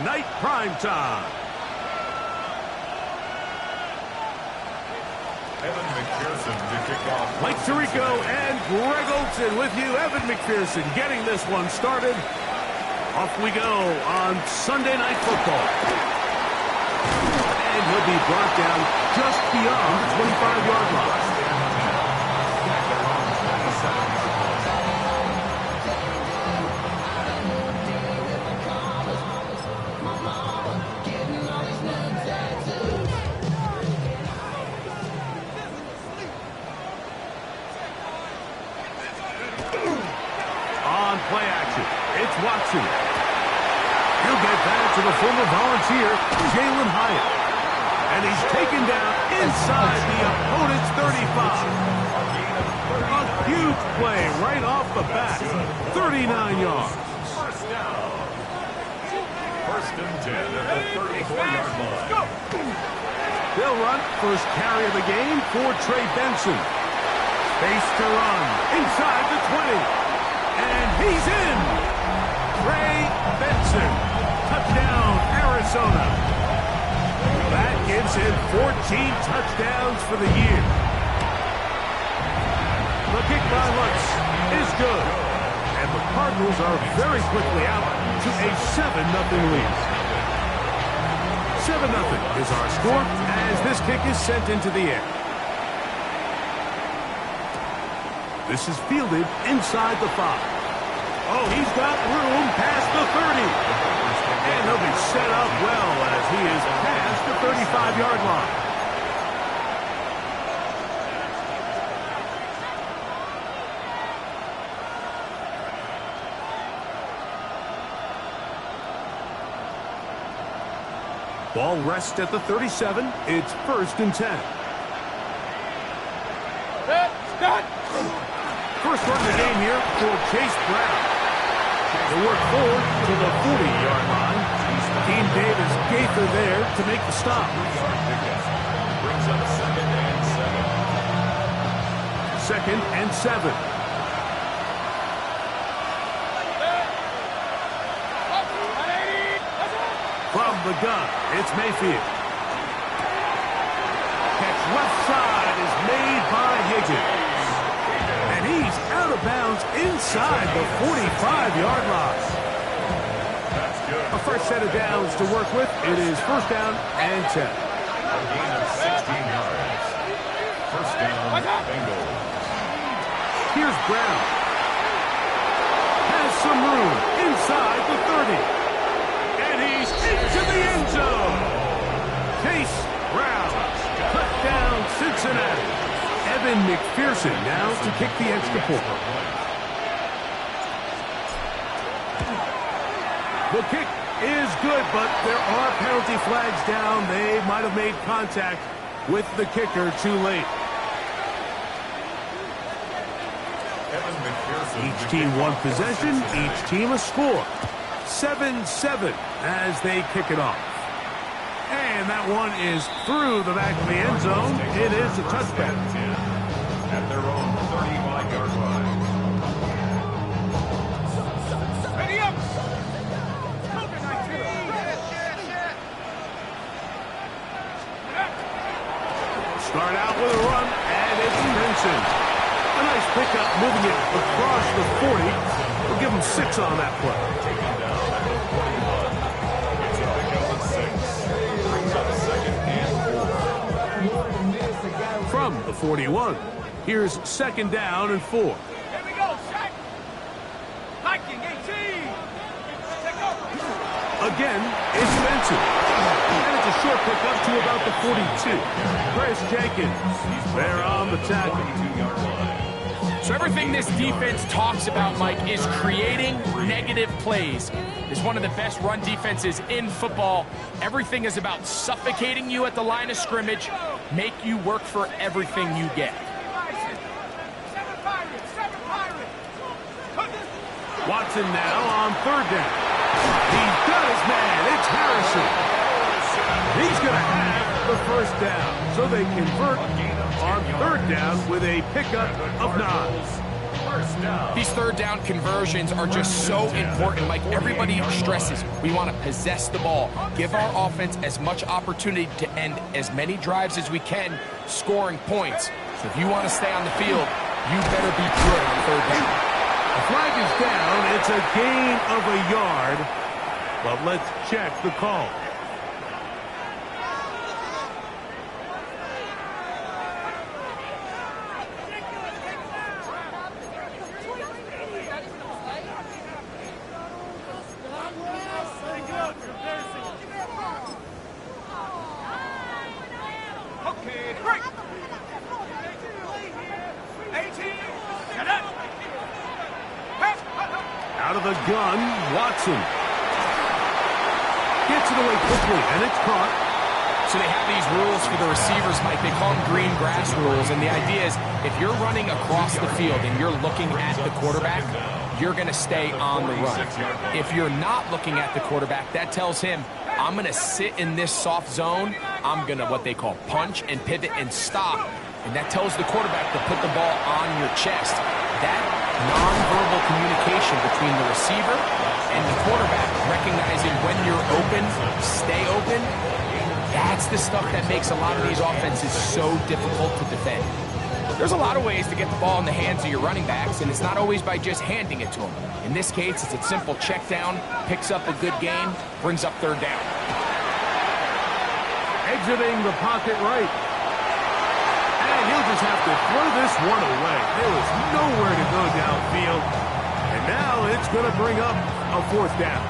night prime time. Evan McPherson to kick off. Mike Tirico and Greg Olson with you. Evan McPherson getting this one started. Off we go on Sunday Night Football. And he'll be brought down just beyond the 25-yard line. On play action, it's Watson. He'll get back to the former Volunteer, Jalen Hyatt. And he's taken down inside the opponent's 35. A huge play right off the bat. 39 yards. First down. First and 10 at the 34-yard line. They'll run first carry of the game for Trey Benson. Space to run inside the 20. And he's in. Trey Benson. Touchdown, Arizona. That gives him 14 touchdowns for the year. The kick by Lutz is good. And the Cardinals are very quickly out to a 7-0 lead. 7-0 is our score as this kick is sent into the air. This is fielded inside the 5. Oh, he's got room past the 30. And he'll be set up well as he is past the 35-yard line. Ball rests at the 37. It's first and 10. First run of the game here for Chase Brown. They work forward to the 40-yard line. Team Davis Gaither there to make the stop. Brings up Second and 7. From the gun, it's Mayfield. Catch left side is made by Higgins. And he's out of bounds inside the 45-yard line. A fresh set of downs to work with. It is first down and 10. A gain of 16 yards. First down, Bengals. Here's Brown. Has some room inside the 30. And he's into the end zone. Chase Brown. Touchdown, Cincinnati. Evan McPherson now to kick the extra point. The kick is good, but there are penalty flags down. They might have made contact with the kicker too late. Each team one possession, each team a score. 7-7 as they kick it off. And that one is through the back of the end zone. It is a touchback. At their own 35-yard line. Ready up! Start out with a run, and it's Benson. A nice pickup, moving it across the 40. We'll give him 6 on that play. Taken down at the 41. It's a pickup of 6. Brings up second and 4. From the 41, here's second down and 4. Here we go, Shaq. Hiking 18. Take over. Again, it's Benson. And it's a short pickup to about the 42. Chris Jenkins, they're on the tackle. So everything this defense talks about, Mike, is creating negative plays. It's one of the best run defenses in football. Everything is about suffocating you at the line of scrimmage, make you work for everything you get. Watson now on third down. He's got his man. It's Harrison. He's going to have the first down. So they convert on third down with a pickup of 9. First down. These third down conversions are just so important. Like everybody stresses, we want to possess the ball, give our offense as much opportunity to end as many drives as we can, scoring points. So if you want to stay on the field, you better be good on third down. The flag is down. It's a gain of a yard. But let's check the call. Okay, break. 18. Out of the gun, Watson. Gets it away quickly, and it's caught. So they have these rules for the receivers, Mike. They call them green grass rules. And the idea is if you're running across the field and you're looking at the quarterback, you're going to stay on the run. If you're not looking at the quarterback, that tells him, I'm going to sit in this soft zone. I'm going to what they call punch and pivot and stop. And that tells the quarterback to put the ball on your chest. That nonverbal communication between the receiver and the quarterback, recognizing when you're open, stay open, that's the stuff that makes a lot of these offenses so difficult to defend. There's a lot of ways to get the ball in the hands of your running backs, and it's not always by just handing it to them. In this case, it's a simple check down, picks up a good gain, brings up third down. Exiting the pocket right. And he'll just have to throw this one away. There is nowhere to go downfield. And now it's going to bring up a fourth down.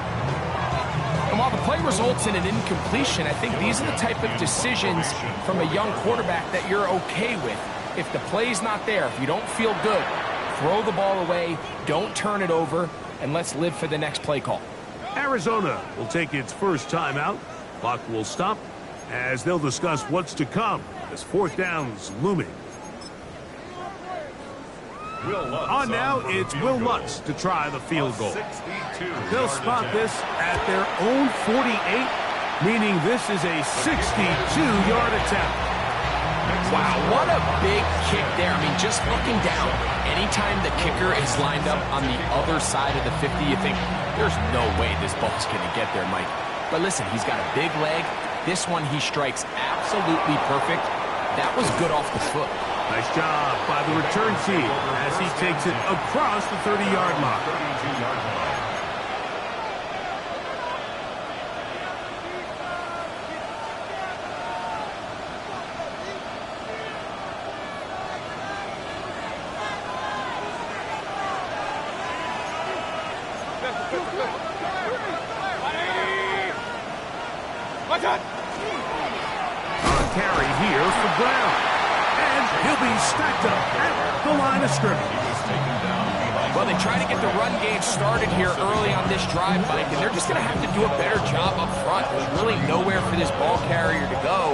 And while the play results in an incompletion, I think these are the type of decisions from a young quarterback that you're okay with. If the play's not there, if you don't feel good, throw the ball away, don't turn it over, and let's live for the next play call. Arizona will take its first timeout. Clock will stop as they'll discuss what's to come as fourth down's looming. On now, it's Will Lutz to try the field goal. They'll spot this at their own 48, meaning this is a 62-yard attempt. Wow, what a big kick there. I mean, just looking down, anytime the kicker is lined up on the other side of the 50, you think, there's no way this ball's going to get there, Mike. But listen, he's got a big leg. This one he strikes absolutely perfect. That was good off the foot. Nice job by the return team as he takes it across the 30-yard line. Carry here for Brown. And he'll be stacked up at the line of scrimmage. Well, they try to get the run game started here early on this drive, Mike, and they're just going to have to do a better job up front. There's really nowhere for this ball carrier to go.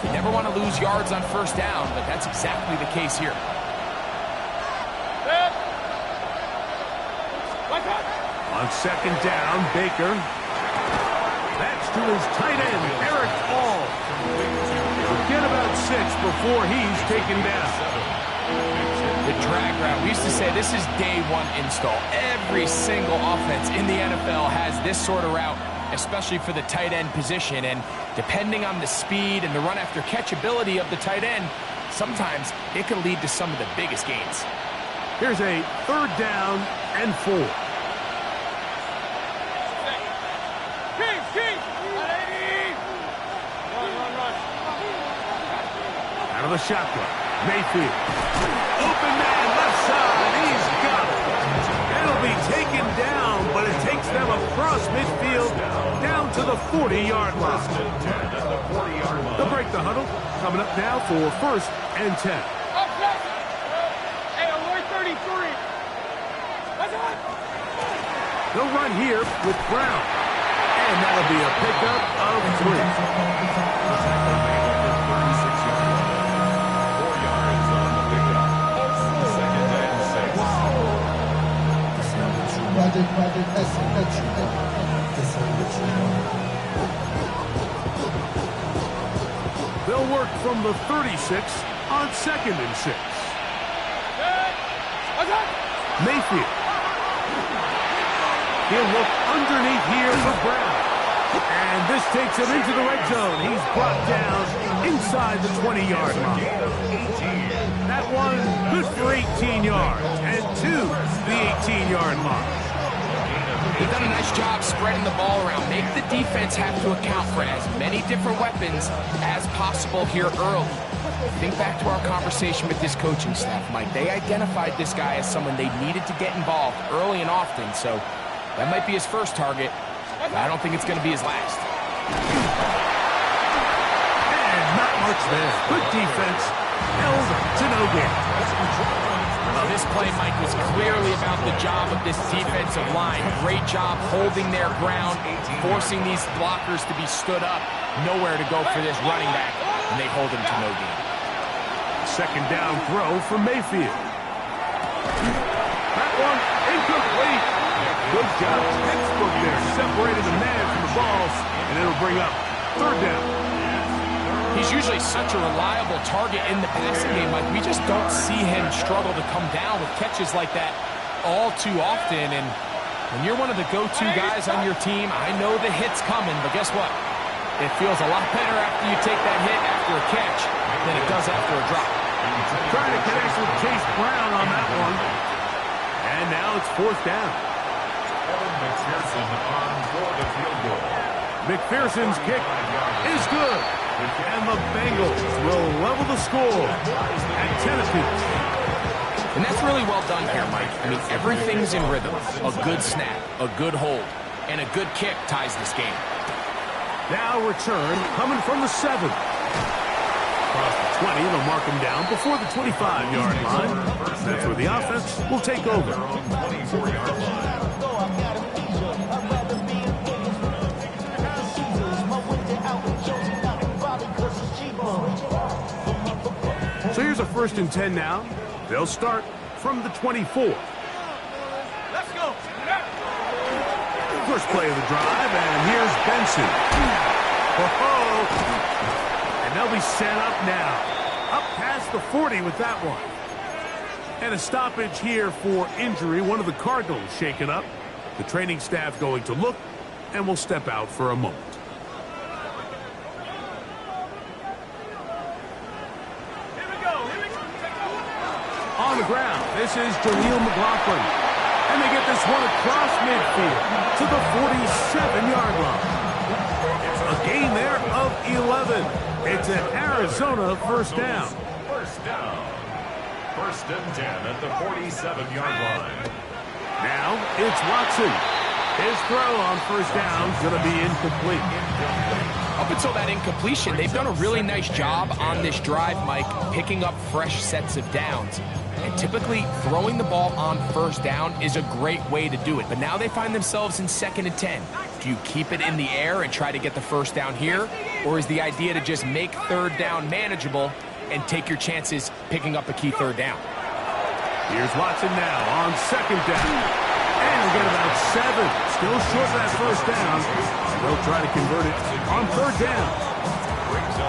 You never want to lose yards on first down, but that's exactly the case here. On second down, Baker. That's to his tight end, Eric All. Get about 6 before he's taken down. The drag route, we used to say this is day one install. Every single offense in the NFL has this sort of route, especially for the tight end position. And depending on the speed and the run after catch ability of the tight end, sometimes it can lead to some of the biggest gains. Here's a third down and 4. Out of the shotgun, Mayfield. Open man, left side, he's got it. It'll be taken down, but it takes them across midfield down to the 40-yard line. They'll break the huddle. Coming up now for first and 10. Hey, alert 33. They'll run here with Brown. And that'll be a pickup of 3. They'll work from the 36 on second and 6. Mayfield. He'll look underneath here for Brown. And this takes him into the red zone. He's brought down inside the 20-yard line. That one, good for 18 yards. And to the 18-yard line. They've done a nice job spreading the ball around. Make the defense have to account for as many different weapons as possible here early. Think back to our conversation with this coaching staff, Mike. They identified this guy as someone they needed to get involved early and often, so that might be his first target, but I don't think it's going to be his last. And not much there. Good defense. Held to no gain. Well, this play, Mike, was clearly about the job of this defensive line. Great job holding their ground, forcing these blockers to be stood up. Nowhere to go for this running back, and they hold him to no gain. Second down throw for Mayfield. That one incomplete. Good job. Textbook there. Separated the man from the balls, and it'll bring up third down. He's usually such a reliable target in the passing game. Like, we just don't see him struggle to come down with catches like that all too often. And when you're one of the go-to guys on your team, I know the hit's coming, but guess what? It feels a lot better after you take that hit after a catch than it does after a drop. Trying to connect with Chase Brown on that one. And now it's fourth down. McPherson on for the field goal. McPherson's kick is good. And the Bengals will level the score at 10 apiece. And that's really well done here, Mike. I mean, everything's in rhythm. A good snap, a good hold, and a good kick ties this game. Now return coming from the 7. Across the 20, they'll mark him down before the 25-yard line. That's where the offense will take over. 24-yard line. So here's a 1st and 10 now. They'll start from the 24. Let's go. First play of the drive, and here's Benson. Oh, and they'll be set up now. Up past the 40 with that one. And a stoppage here for injury. One of the Cardinals shaken up. The training staff going to look, and will step out for a moment. On the ground, this is Jaleel McLaughlin. And they get this one across midfield to the 47-yard line. A gain there of 11. It's an Arizona first down. First down. 1st and 10 at the 47-yard line. Now it's Watson. His throw on first down is going to be incomplete. Up until that incompletion, they've done a really nice job on this drive, Mike, picking up fresh sets of downs. And typically, throwing the ball on first down is a great way to do it. But now they find themselves in 2nd and 10. Do you keep it in the air and try to get the first down here? Or is the idea to just make third down manageable and take your chances picking up a key third down? Here's Watson now on 2nd down. And we get about 7. Still short of that first down. They'll try to convert it on 3rd down.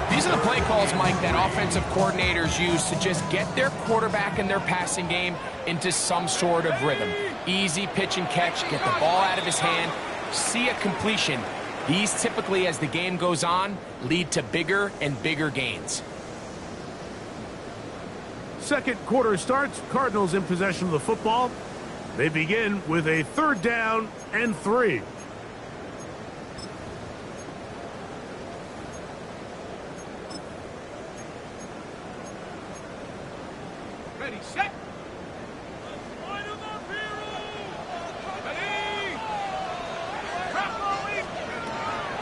These are the play calls, Mike, that offensive coordinators use to just get their quarterback and their passing game into some sort of rhythm. Easy pitch and catch, get the ball out of his hand, see a completion. These typically, as the game goes on, lead to bigger and bigger gains. Second quarter starts. Cardinals in possession of the football. They begin with a 3rd down and 3. Ready, set.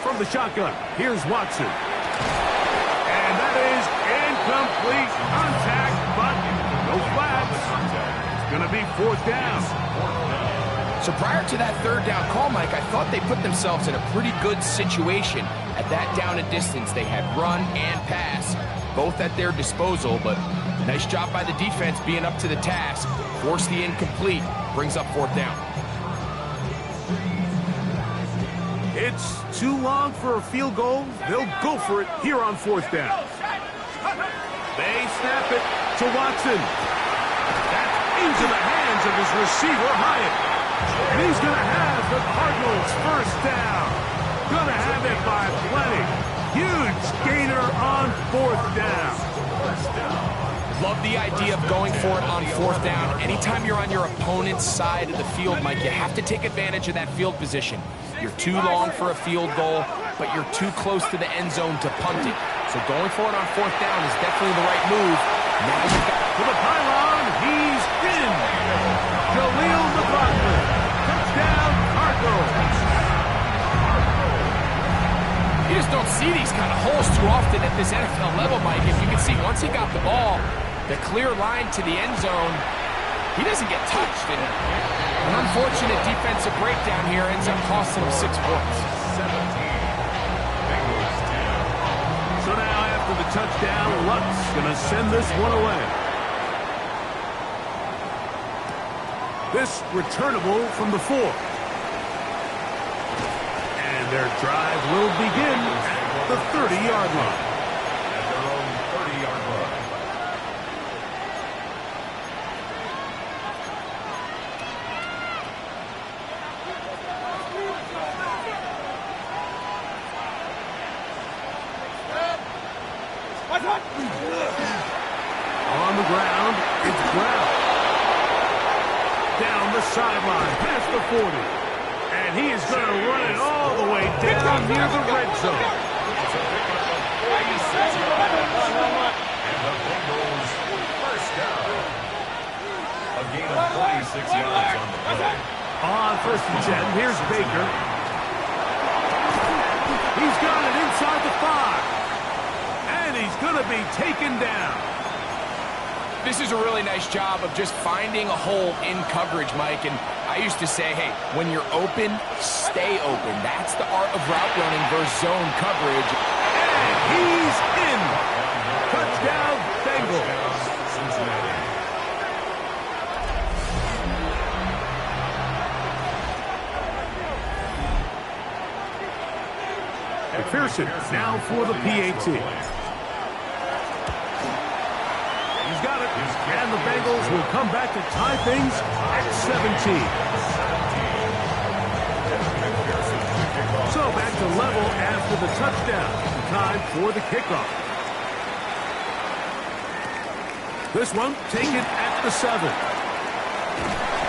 From the shotgun, here's Watson. And that is incomplete contact, but no flags. It's going to be 4th down. So prior to that 3rd down call, Mike, I thought they put themselves in a pretty good situation. At that down and distance, they had run and pass, both at their disposal, but nice job by the defense being up to the task. Force the incomplete, brings up 4th down. It's too long for a field goal. They'll go for it here on 4th down. They snap it to Watson. That's into the hands hands of his receiver, Hyatt. And he's going to have the Cardinals first down. Going to have it by plenty. Huge gainer on fourth down. Love the idea of going for it on fourth down. Anytime you're on your opponent's side of the field, Mike, you have to take advantage of that field position. You're too long for a field goal, but you're too close to the end zone to punt it. So going for it on fourth down is definitely the right move. Now you've got to the pylon. He's in. Jaleel McLaughlin. Touchdown, Cardinals. You just don't see these kind of holes too often at this NFL level, Mike. If you can see, once he got the ball, the clear line to the end zone, he doesn't get touched. And an unfortunate defensive breakdown here ends up costing him 6 points. 17. Bengals down. So now after the touchdown, Luck's going to send this one away. This returnable from the 4. And their drive will begin at the 30-yard line. At their own 30-yard line. On the ground, it's Brown. Down the sideline, past the 40. And he is going to run it all the way down near the red zone. It's a pickup of 46 yards. And the Bengals first down. A gain of 46 yards on the play. On first and 10, here's Baker. He's got it inside the 5. And he's going to be taken down. This is a really nice job of just finding a hole in coverage, Mike. And I used to say, hey, when you're open, stay open. That's the art of route running versus zone coverage. And he's in. Touchdown, Bengals. Cincinnati. McPherson now for the PAT. He's got it. And the Bengals will come back to tie things at 17. So back to level after the touchdown. Time for the kickoff. This one taken at the 7.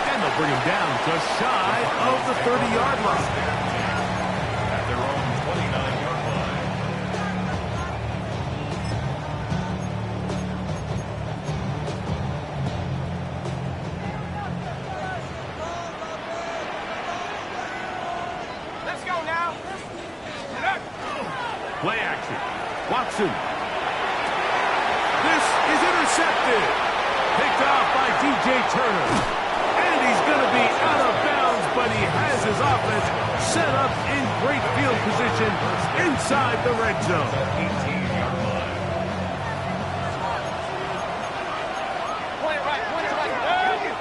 And they'll bring him down just shy of the 30-yard line. At their own 29-yard line. Let's go now. Play action. Watson. This is intercepted. Picked off by DJ Turner. And he's going to be out of bounds, but he has his offense set up in great field position inside the red zone. 18-yard line. Point it right. 180.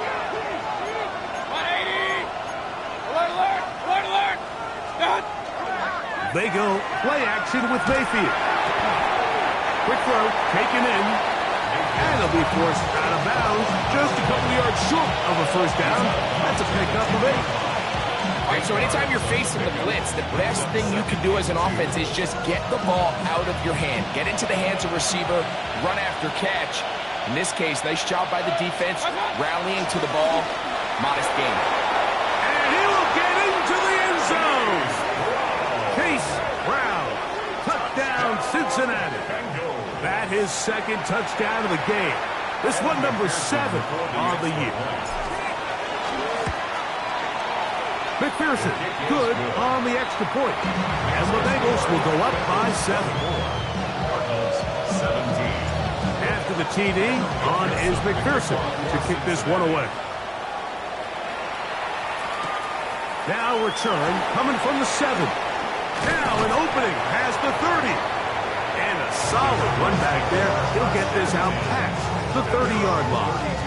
Alert. Done. They go play action with Mayfield. Quick throw, taken in. And he'll be forced out of bounds just a couple yards short of a first down. That's a pickup of 8. All right, so anytime you're facing the blitz, the best thing you can do as an offense is just get the ball out of your hand. Get into the hands of receiver, run after catch. In this case, nice job by the defense, rallying to the ball. Modest gain. And he will get into the end zone. Chase Brown. Touchdown, Cincinnati. That his second touchdown of the game. This one number 7 on the year. McPherson, good on the extra point. And the Bengals will go up by 7. Cardinals 17. After the TD, on is McPherson to kick this one away. Now return coming from the 7. Now an opening past the 30. And a solid run back there. He'll get this out past the 30-yard line.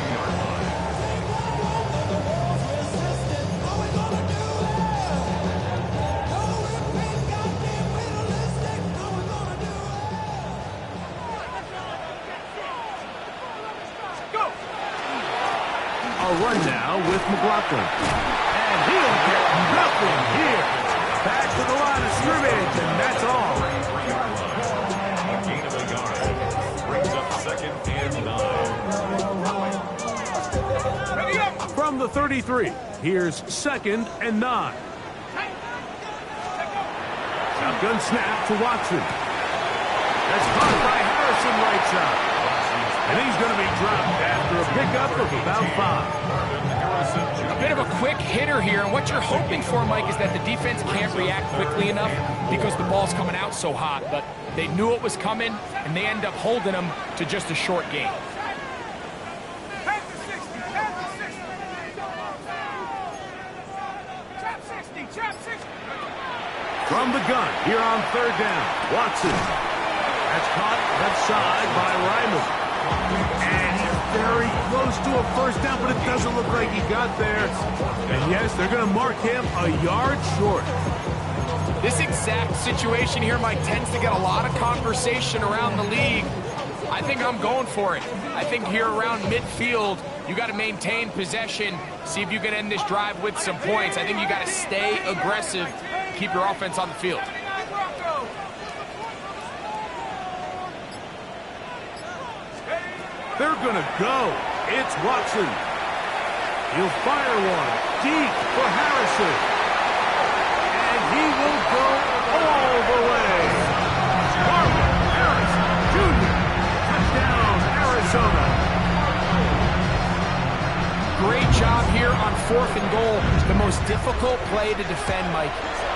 A run now with McLaughlin. And he'll get nothing here. Back to the line of scrimmage, and that's all. 3-yard line. A gain of a yard. Brings up 2nd and 9. Ready up. From the 33, here's 2nd and 9. Shotgun snap to Watson. That's caught by Harrison right side. And he's going to be dropped after a pickup of about 5. A bit of a quick hitter here, and what you're hoping for, Mike, is that the defense can't react quickly enough because the ball's coming out so hot. But they knew it was coming, and they end up holding them to just a short gain. Pass to 60. Pass to 60. Trap 60. Trap 60. From the gun, here on 3rd down, Watson. That's caught left side by Ryman. And he's very close to a first down, but it doesn't look like he got there. And yes, they're going to mark him a yard short. This exact situation here, Mike, tends to get a lot of conversation around the league. I think I'm going for it. I think here around midfield, you got to maintain possession, see if you can end this drive with some points. I think you got to stay aggressive, keep your offense on the field. They're going to go. It's Watson. He'll fire one deep for Harrison. And he will go all the way. Marvin Harrison Jr. Touchdown, Arizona. Great job here on 4th and goal. The most difficult play to defend, Mike,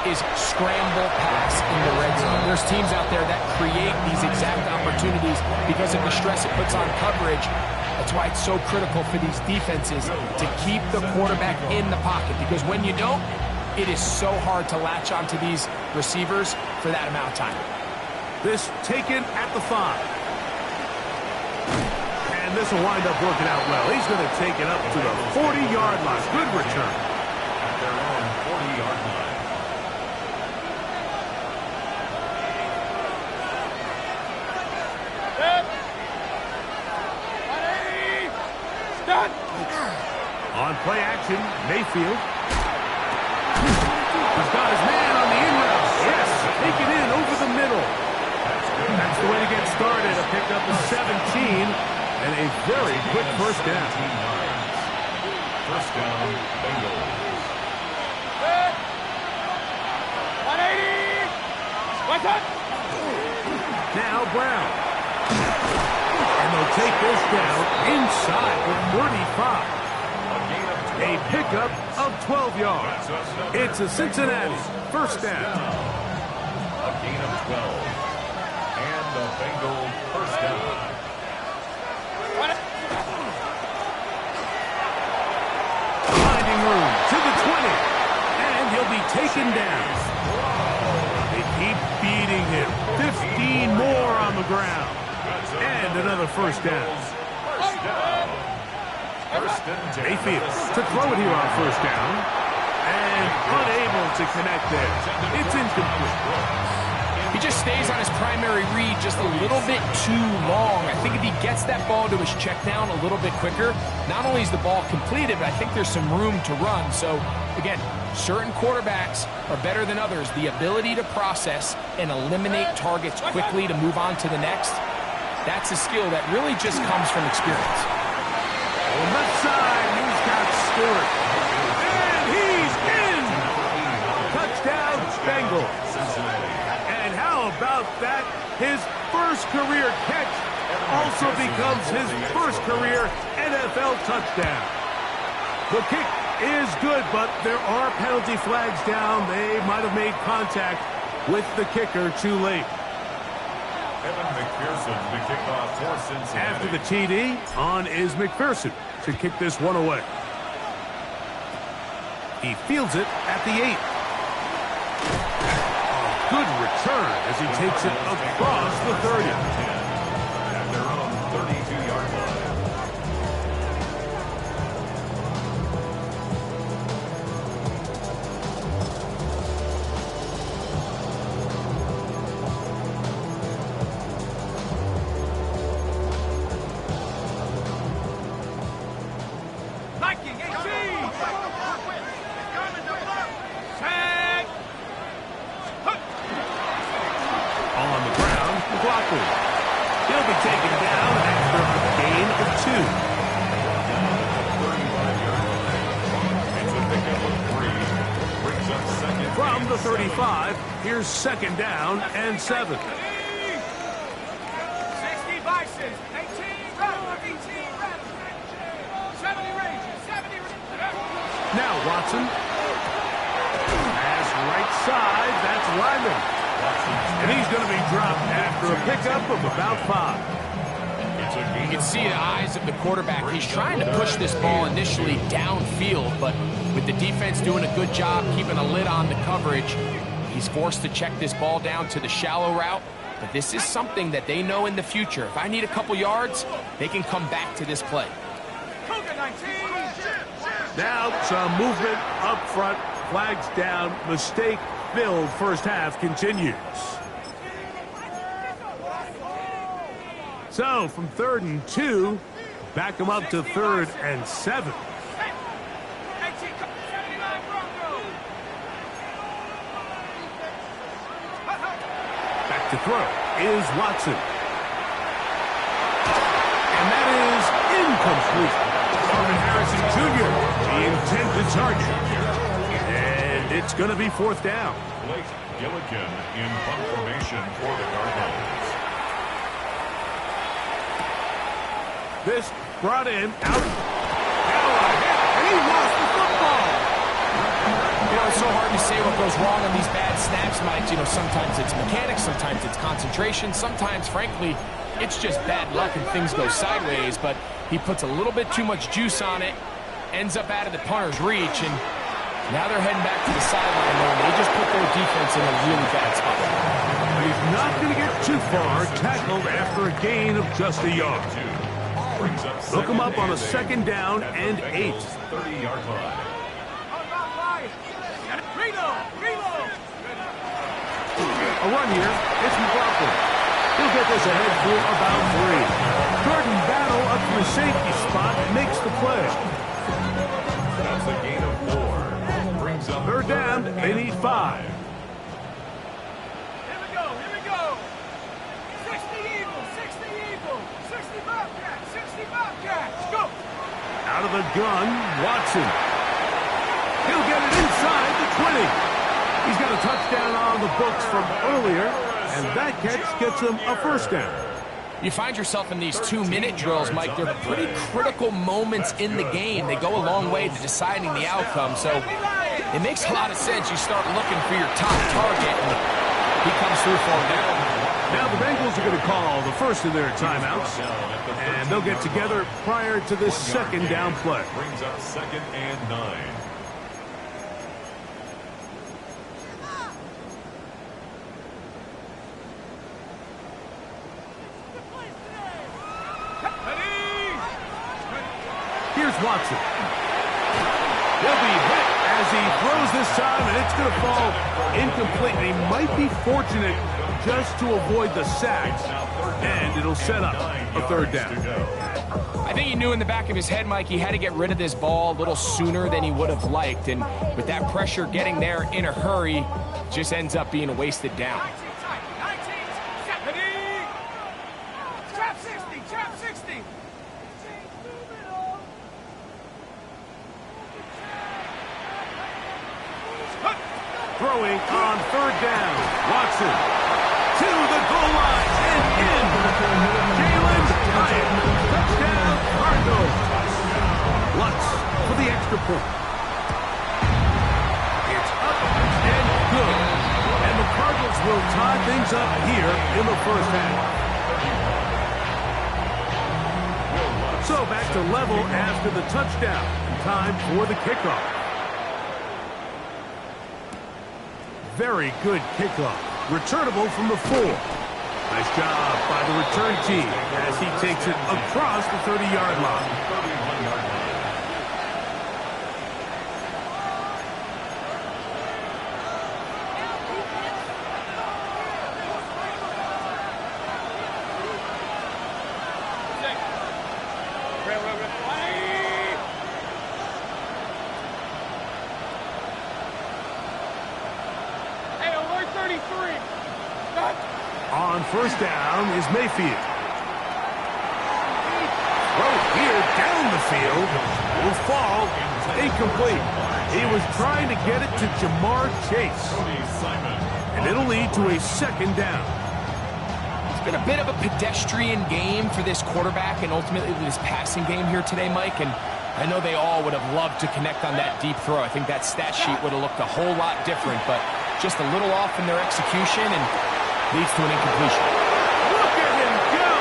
is scramble pass in the red zone. There's teams out there that create these exact opportunities because of the stress it puts on coverage. That's why it's so critical for these defenses to keep the quarterback in the pocket, because when you don't, it is so hard to latch onto these receivers for that amount of time. This taken at the 5. And this will wind up working out well. He's going to take it up to the 40-yard line. Good return. At their own 40-yard line. On play action, Mayfield. He's got his man on the in route. Yes, take it in over the middle. That's the way to get started. A pickup of 17 and a very quick first down. First down, Bengals. 180. What's up? Now Brown. And they'll take this down inside the 35. A pickup of 12 yards. It's a Cincinnati first down. A gain of 12. And the Bengal first down. Finding room to the 20. And he'll be taken down. They keep beating him. 15 more on the ground. And another first down. First down. Mayfield to throw it here on first down. And unable to connect there. It's incomplete. He just stays on his primary read just a little bit too long. I think if he gets that ball to his check down a little bit quicker, not only is the ball completed, but I think there's some room to run. So, again, certain quarterbacks are better than others. The ability to process and eliminate targets quickly to move on to the next, that's a skill that really just comes from experience. On the left side, he's got Stewart. And he's in! Touchdown, Bengals. And how about that? His first career catch also becomes his first career NFL touchdown. The kick is good, but there are penalty flags down. They might have made contact with the kicker too late. Evan McPherson to kick off for Cincinnati. After the TD, on is McPherson to kick this one away. He fields it at the 8. Good return as he takes it across the 30. At their own 32-yard line. Viking 8. tackle. He'll be taken down after a gain of 2. It's a pickup of 3. Brings up second. From the 35, here's second down and 7. 60 vices, 18 rattle, 18 rattle, 70 ranges, 70 ranges. Now Watson. Pass right side, that's Lyman. And he's going to be dropped after a pickup of about 5. You can see the eyes of the quarterback. He's trying to push this ball initially downfield, but with the defense doing a good job keeping a lid on the coverage, he's forced to check this ball down to the shallow route. But this is something that they know in the future. If I need a couple yards, they can come back to this play. Now some movement up front. Flags down. Mistake filled first half continues. So from 3rd and 2, back them up to 3rd and 7. Back to throw is Watson. And that is incomplete. Marvin Harrison Jr., the intended target. And it's going to be 4th down. Blake Gillikin in punt formation for the Cardinals. This brought in out. And he lost the football. You know, it's so hard to say what goes wrong on these bad snaps, Mike. You know, sometimes it's mechanics, sometimes it's concentration, sometimes, frankly, it's just bad luck and things go sideways, but he puts a little bit too much juice on it, ends up out of the punter's reach, and now they're heading back to the sideline, and they just put their defense in a really bad spot. He's not going to get too far, tackled after a gain of just a yard. Look him up on a 2nd down and 8. 30-yard line. A run here. It's McLaughlin. He'll get this ahead for about 3. Jordan Battle up to the safety spot makes the play. That's a gain of 4. Brings up 3rd down. They need 5. Here we go. 60 Eagles, 60 Bobcats, 60 Bobcats. Go. Out of the gun, Watson. He'll get it inside the 20. He's got a touchdown on the books from earlier, and that catch gets him a 1st down. You find yourself in these 2-minute drills, Mike. They're pretty critical moments in the game. They go a long way to deciding the outcome, so it makes a lot of sense. You start looking for your top target, and he comes through for him there. Now the Bengals are going to call the first of their timeouts, and they'll get together prior to this 2nd down play. Brings up 2nd and 9. Here's Watson. He'll be hit as he throws this time, and it's going to fall incomplete. He might be fortunate just to avoid the sacks, and it'll set up a 3rd down. I think he knew in the back of his head, Mike, he had to get rid of this ball a little sooner than he would have liked, and with that pressure getting there in a hurry, just ends up being a wasted down. Trap 60. Throwing on 3rd down. Watson to the goal line and in. Jalen Hyatt. Touchdown, Cardinals. Lutz for the extra point. It's up and good. And the Cardinals will tie things up here in the 1st half. So back to level after the touchdown. Time for the kickoff. Very good kickoff. Returnable from the 4. Nice job by the return team as he takes it across the 30-yard line. On first down is Mayfield. Throw here down the field. Will fall. Incomplete. He was trying to get it to Jamar Chase. And it'll lead to a second down. It's been a bit of a pedestrian game for this quarterback and ultimately this passing game here today, Mike. And I know they all would have loved to connect on that deep throw. I think that stat sheet would have looked a whole lot different, but just a little off in their execution and leads to an incompletion. Look at him go!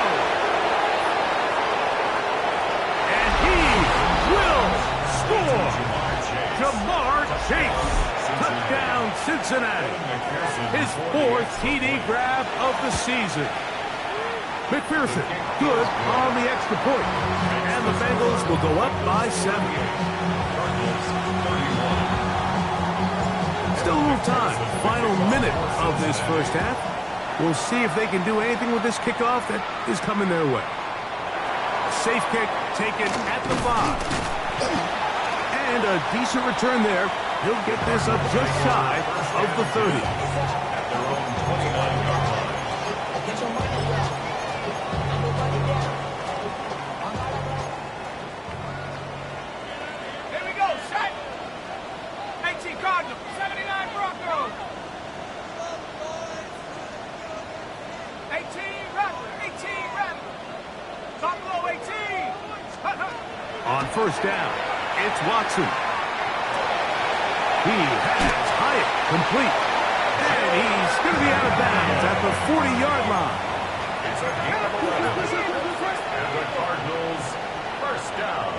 And he will score! Jamar Chase, touchdown Cincinnati. His 4th TD grab of the season. McPherson, good on the extra point. And the Bengals will go up by 7. Still a little time. Final minute of this first half. We'll see if they can do anything with this kickoff that is coming their way. A safe kick taken at the 5. And a decent return there. He'll get this up just shy of the 30. At their own 29-yard line. Here we go, set. 18 Cardinals, 79 Broncos. 18 Rattler, 18 Rattler. Top low, 18. On first down, it's Watson. He has Hyatt complete. And he's going to be out of bounds at the 40-yard line. It's a gain of 11. And the Cardinals, first down.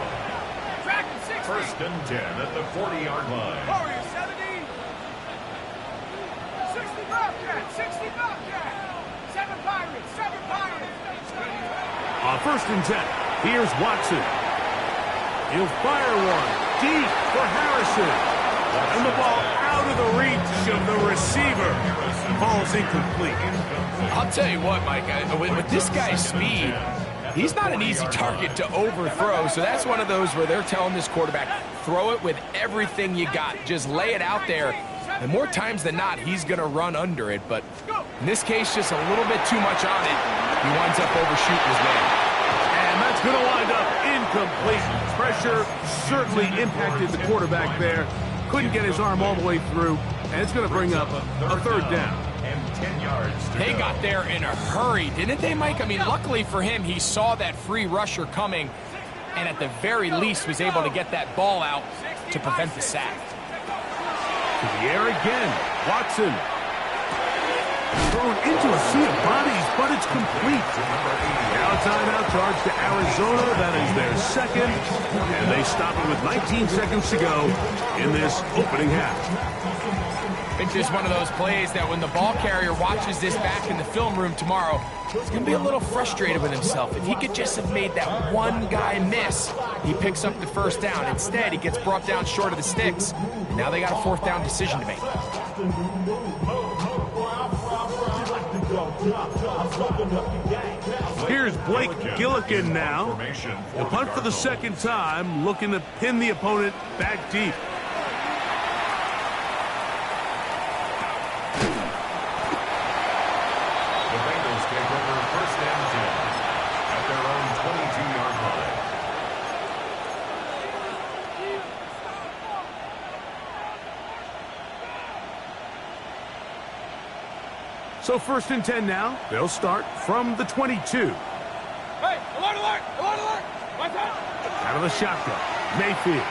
Tracking 60. First and 10 at the 40-yard line. Warriors, 70. 60 Bobcat, 60 Bobcat. 7 Pirates, 7 Pirates. On first and 10, here's Watson. He'll fire one deep for Harrison. And the ball out of the reach of the receiver. Ball's incomplete. I'll tell you what, Mike, with this guy's speed, he's not an easy target to overthrow. So that's one of those where they're telling this quarterback, throw it with everything you got. Just lay it out there. And more times than not, he's going to run under it. But in this case, just a little bit too much on it. He winds up overshooting his man. And that's going to wind up incomplete. Pressure certainly impacted the quarterback there. Couldn't get his arm all the way through. And it's going to bring up a third down. And 10 yards to They go. got there in a hurry, didn't they, Mike? I mean, luckily for him, he saw that free rusher coming and at the very least was able to get that ball out to prevent the sack. To the air again. Watson. Thrown into a sea of bodies, but it's complete. Now a timeout charge to Arizona. That is their second. And they stop it with 19 seconds to go in this opening half. It's just one of those plays that when the ball carrier watches this back in the film room tomorrow, he's going to be a little frustrated with himself. If he could just have made that one guy miss, he picks up the first down. Instead, he gets brought down short of the sticks. And now they got a fourth down decision to make. Here's Blake Gillikin now. The punt for the second time, looking to pin the opponent back deep. The Bengals take over first and 10 at their own 22-yard line. So first and 10 now. They'll start from the 22. Hey, alert, alert, alert, alert. What's that? Out of the shotgun, Mayfield.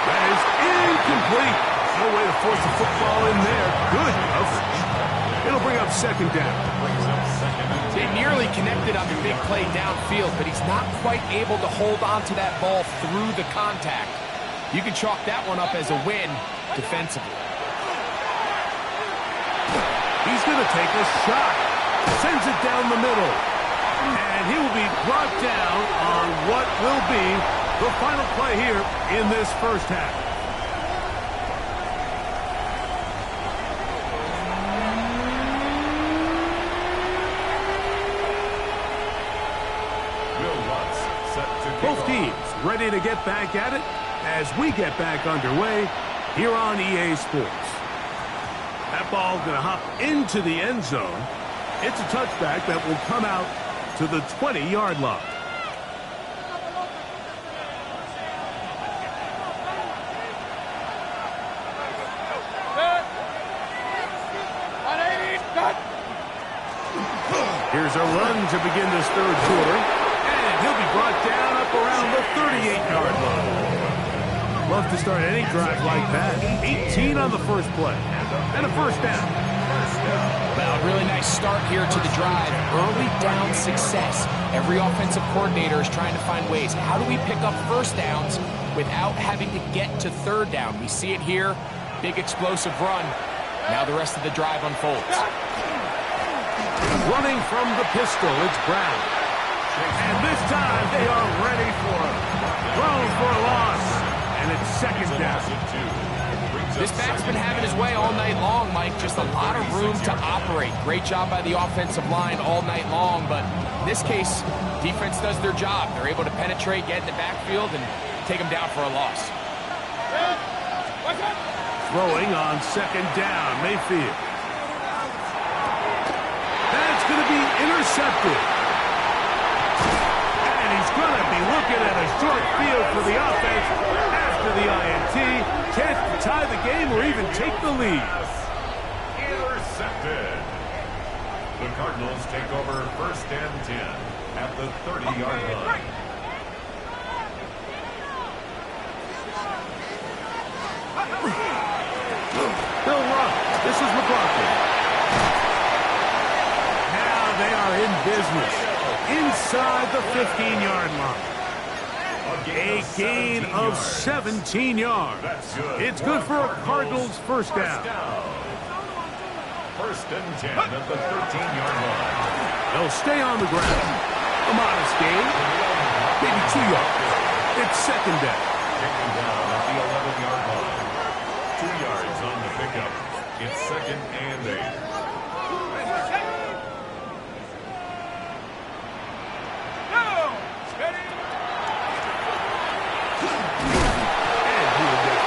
That is incomplete. No way to force the football in there. Good coverage. It'll bring up second down. They nearly connected on the big play downfield, but he's not quite able to hold on to that ball through the contact. You can chalk that one up as a win defensively. He's going to take a shot. Sends it down the middle. And he will be brought down on what will be the final play here in this first half. Both teams ready to get back at it as we get back underway here on EA Sports. That ball's going to hop into the end zone. It's a touchback that will come out to the 20-yard line. Here's a run to begin this third quarter. And he'll be brought down up around the 38-yard line. Love to start any drive like that. 18 on the first play. And a first down. Well, really nice start here to the drive. Early down success. Every offensive coordinator is trying to find ways. How do we pick up first downs without having to get to third down? We see it here. Big explosive run. Now the rest of the drive unfolds. Running from the pistol, it's Brown. And this time they are ready for him. Thrown for a loss. And it's second down. This back's been having his way all night long, Mike. Just a lot of room to operate. Great job by the offensive line all night long. But in this case, defense does their job. They're able to penetrate, get in the backfield, and take them down for a loss. Throwing on second down, Mayfield. That's going to be intercepted. And he's going to be looking at a short field for the offense after the INT. Chance to tie the game or even take the lead. Intercepted. The Cardinals take over first and 10 at the 30-yard line. They'll run. This is McLaughlin. Now they are in business inside the 15-yard line. A gain of 17 yards. It's good for a Cardinals first down. First and 10 at the 13-yard line. They'll stay on the ground. A modest gain. Maybe 2 yards. It's second down. Taken down at the 11-yard line. 2 yards on the pickup. It's second and 8.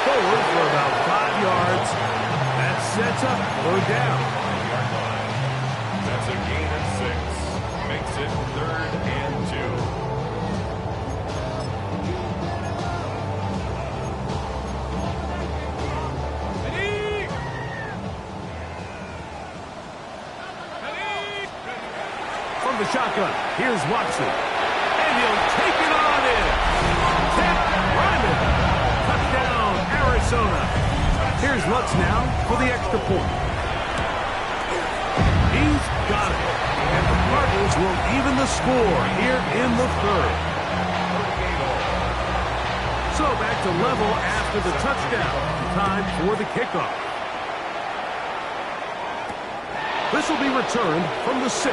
Forward for about 5 yards. That sets up third down. That's a gain of 6. Makes it third and 2. From the shotgun, here's Watson. And he'll take it on in. Tap Ryman. Touchdown, Arizona. Here's Lutz now for the extra point. He's got it. And the Cardinals will even the score here in the third. So back to level after the touchdown. Time for the kickoff. This will be returned from the 6.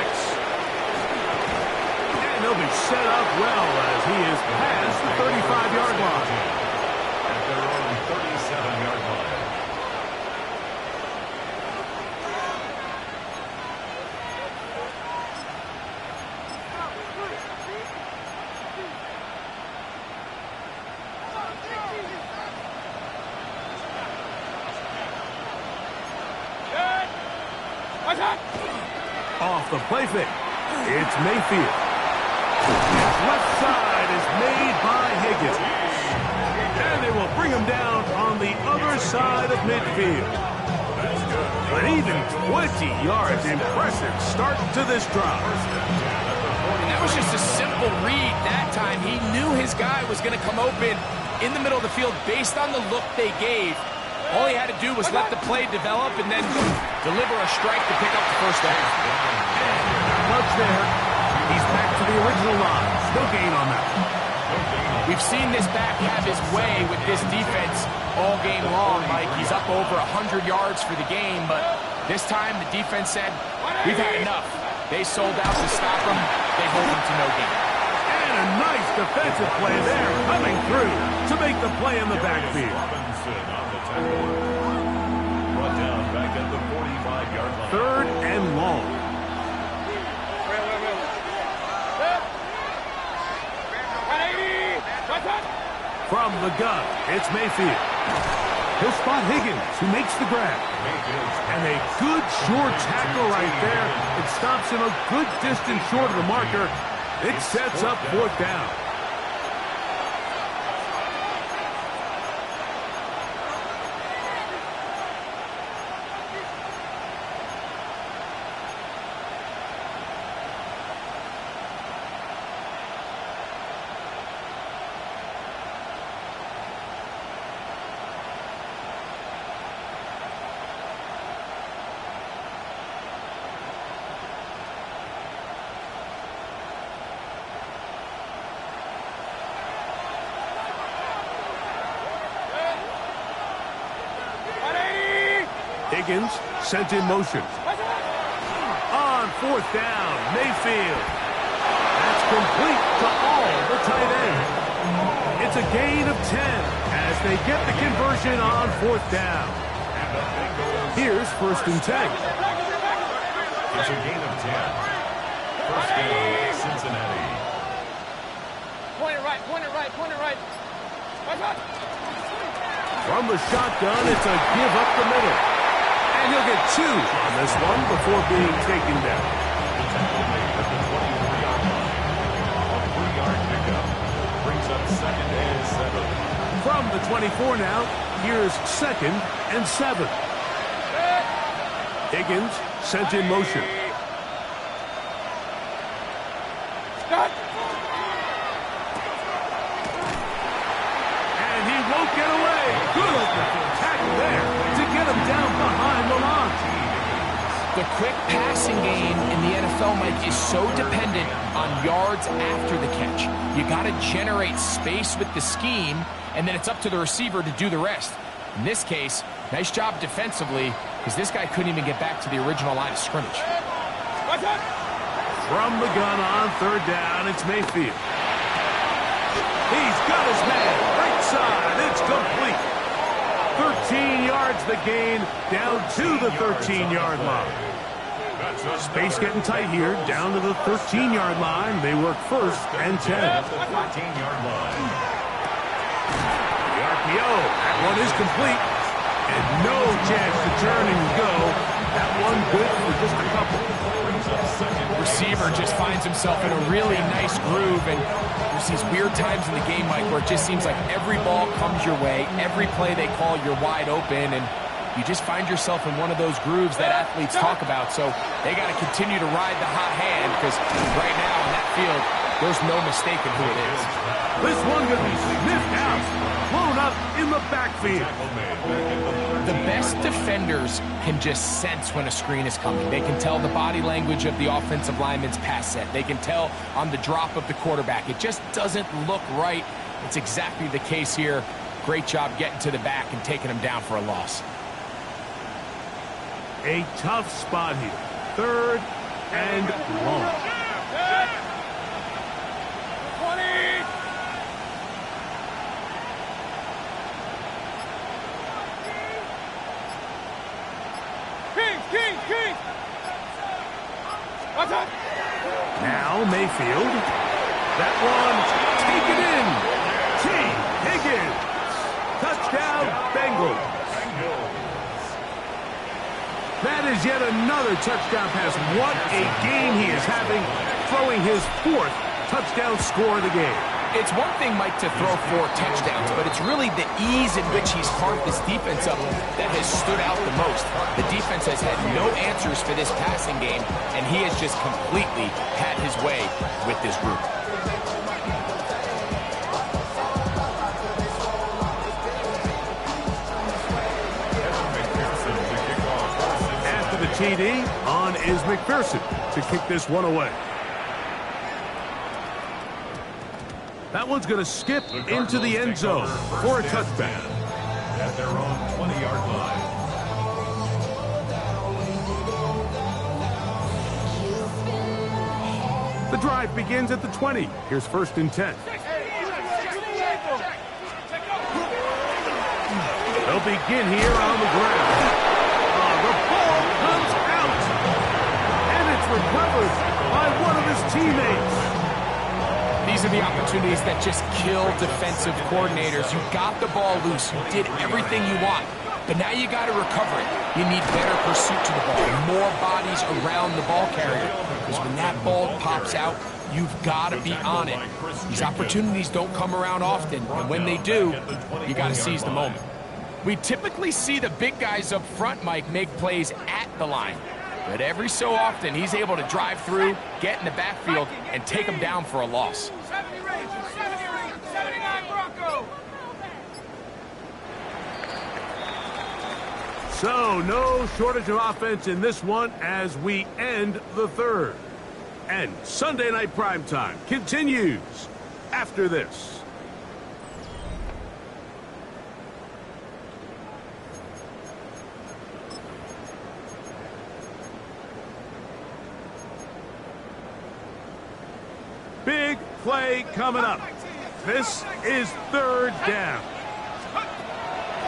And they'll be set up well as he is past the 35-yard line. At their own 37-yard line. Off the play fake. It's Mayfield. His left side is made by Higgins. And they will bring him down on the other side of midfield. But even 20 yards, impressive start to this drive. And that was just a simple read that time. He knew his guy was going to come open in the middle of the field based on the look they gave. All he had to do was let the play develop and then deliver a strike to pick up the first down. Much there. He's back to the original line. No gain on that. We've seen this back have his way with this defense all game long, Mike. He's up over 100 yards for the game, but this time the defense said, we've had enough. They sold out to stop him. They hold him to no gain. And a nice defensive play there coming through to make the play in the backfield. Robinson on the tackle. Brought down back at the 45-yard line. Third and long. From the gun, it's Mayfield. He'll spot Higgins, who makes the grab. And a good short tackle right there. It stops him a good distance short of the marker. It sets up 4th down. Higgins sent in motion. On 4th down, Mayfield. That's complete to all the tight end. It's a gain of 10 as they get the conversion on 4th down. Here's 1st and 10. It's a gain of 10. 1st down, Cincinnati. Point it right, point it right, point it right. From the shotgun, it's a give up the middle. And he'll get 2 on this one before being taken down. The tackle made at the 23-yard line. A 3-yard pickup brings up 2nd and 7. From the 24 now, here's 2nd and 7. Higgins sent in motion. And he won't get away. Good open tackle there to get him down behind the line. The quick passing game in the NFL, Mike, is so dependent on yards after the catch. You got to generate space with the scheme, and then it's up to the receiver to do the rest. In this case, nice job defensively, because this guy couldn't even get back to the original line of scrimmage. From the gun on 3rd down, it's Mayfield. He's got his man right side. It's complete. 13 yards the gain, down to the 13-yard line. Space getting tight here, down to the 13-yard line. They work 1st and 10. At the 13-yard line. The RPO, that one is complete. And no chance to turn and go. That one good for just a couple. Receiver just finds himself in a really nice groove, and there's these weird times in the game, Mike, where it just seems like every ball comes your way, every play they call, you're wide open, and you just find yourself in one of those grooves that athletes talk about. So they got to continue to ride the hot hand, because right now in that field, there's no mistaking who it is. This one going to be sniffed out, blown up in the backfield. The best defenders can just sense when a screen is coming. They can tell the body language of the offensive lineman's pass set. They can tell on the drop of the quarterback. It just doesn't look right. It's exactly the case here. Great job getting to the back and taking him down for a loss. A tough spot here. 3rd and long. 20! King! What's up? Now Mayfield. That one taken in. T. Higgins. Touchdown Bengals. That is yet another touchdown pass. What a game he is having, throwing his 4th touchdown score of the game. It's one thing, Mike, to throw 4 touchdowns, but it's really the ease in which he's carved this defense up that has stood out the most. The defense has had no answers for this passing game, and he has just completely had his way with this group. After the TD, on is McPherson to kick this one away. That one's going to skip into the end zone for a touchback. At their own 20-yard line. The drive begins at the 20. Here's 1st and 10. They'll begin here on the ground. The ball comes out. And it's recovered by one of his teammates. These These are the opportunities that just kill defensive coordinators. You got the ball loose. You did everything you want. But now you got to recover it. You need better pursuit to the ball, more bodies around the ball carrier. Because when that ball pops out, you've got to be on it. These opportunities don't come around often, and when they do, you got to seize the moment. We typically see the big guys up front, Mike, make plays at the line. But every so often, he's able to drive through, get in the backfield, and take them down for a loss. 70 Rangers, 79 Broncos. So, no shortage of offense in this one as we end the third. And Sunday Night Primetime continues after this. Big play coming up. This is third down.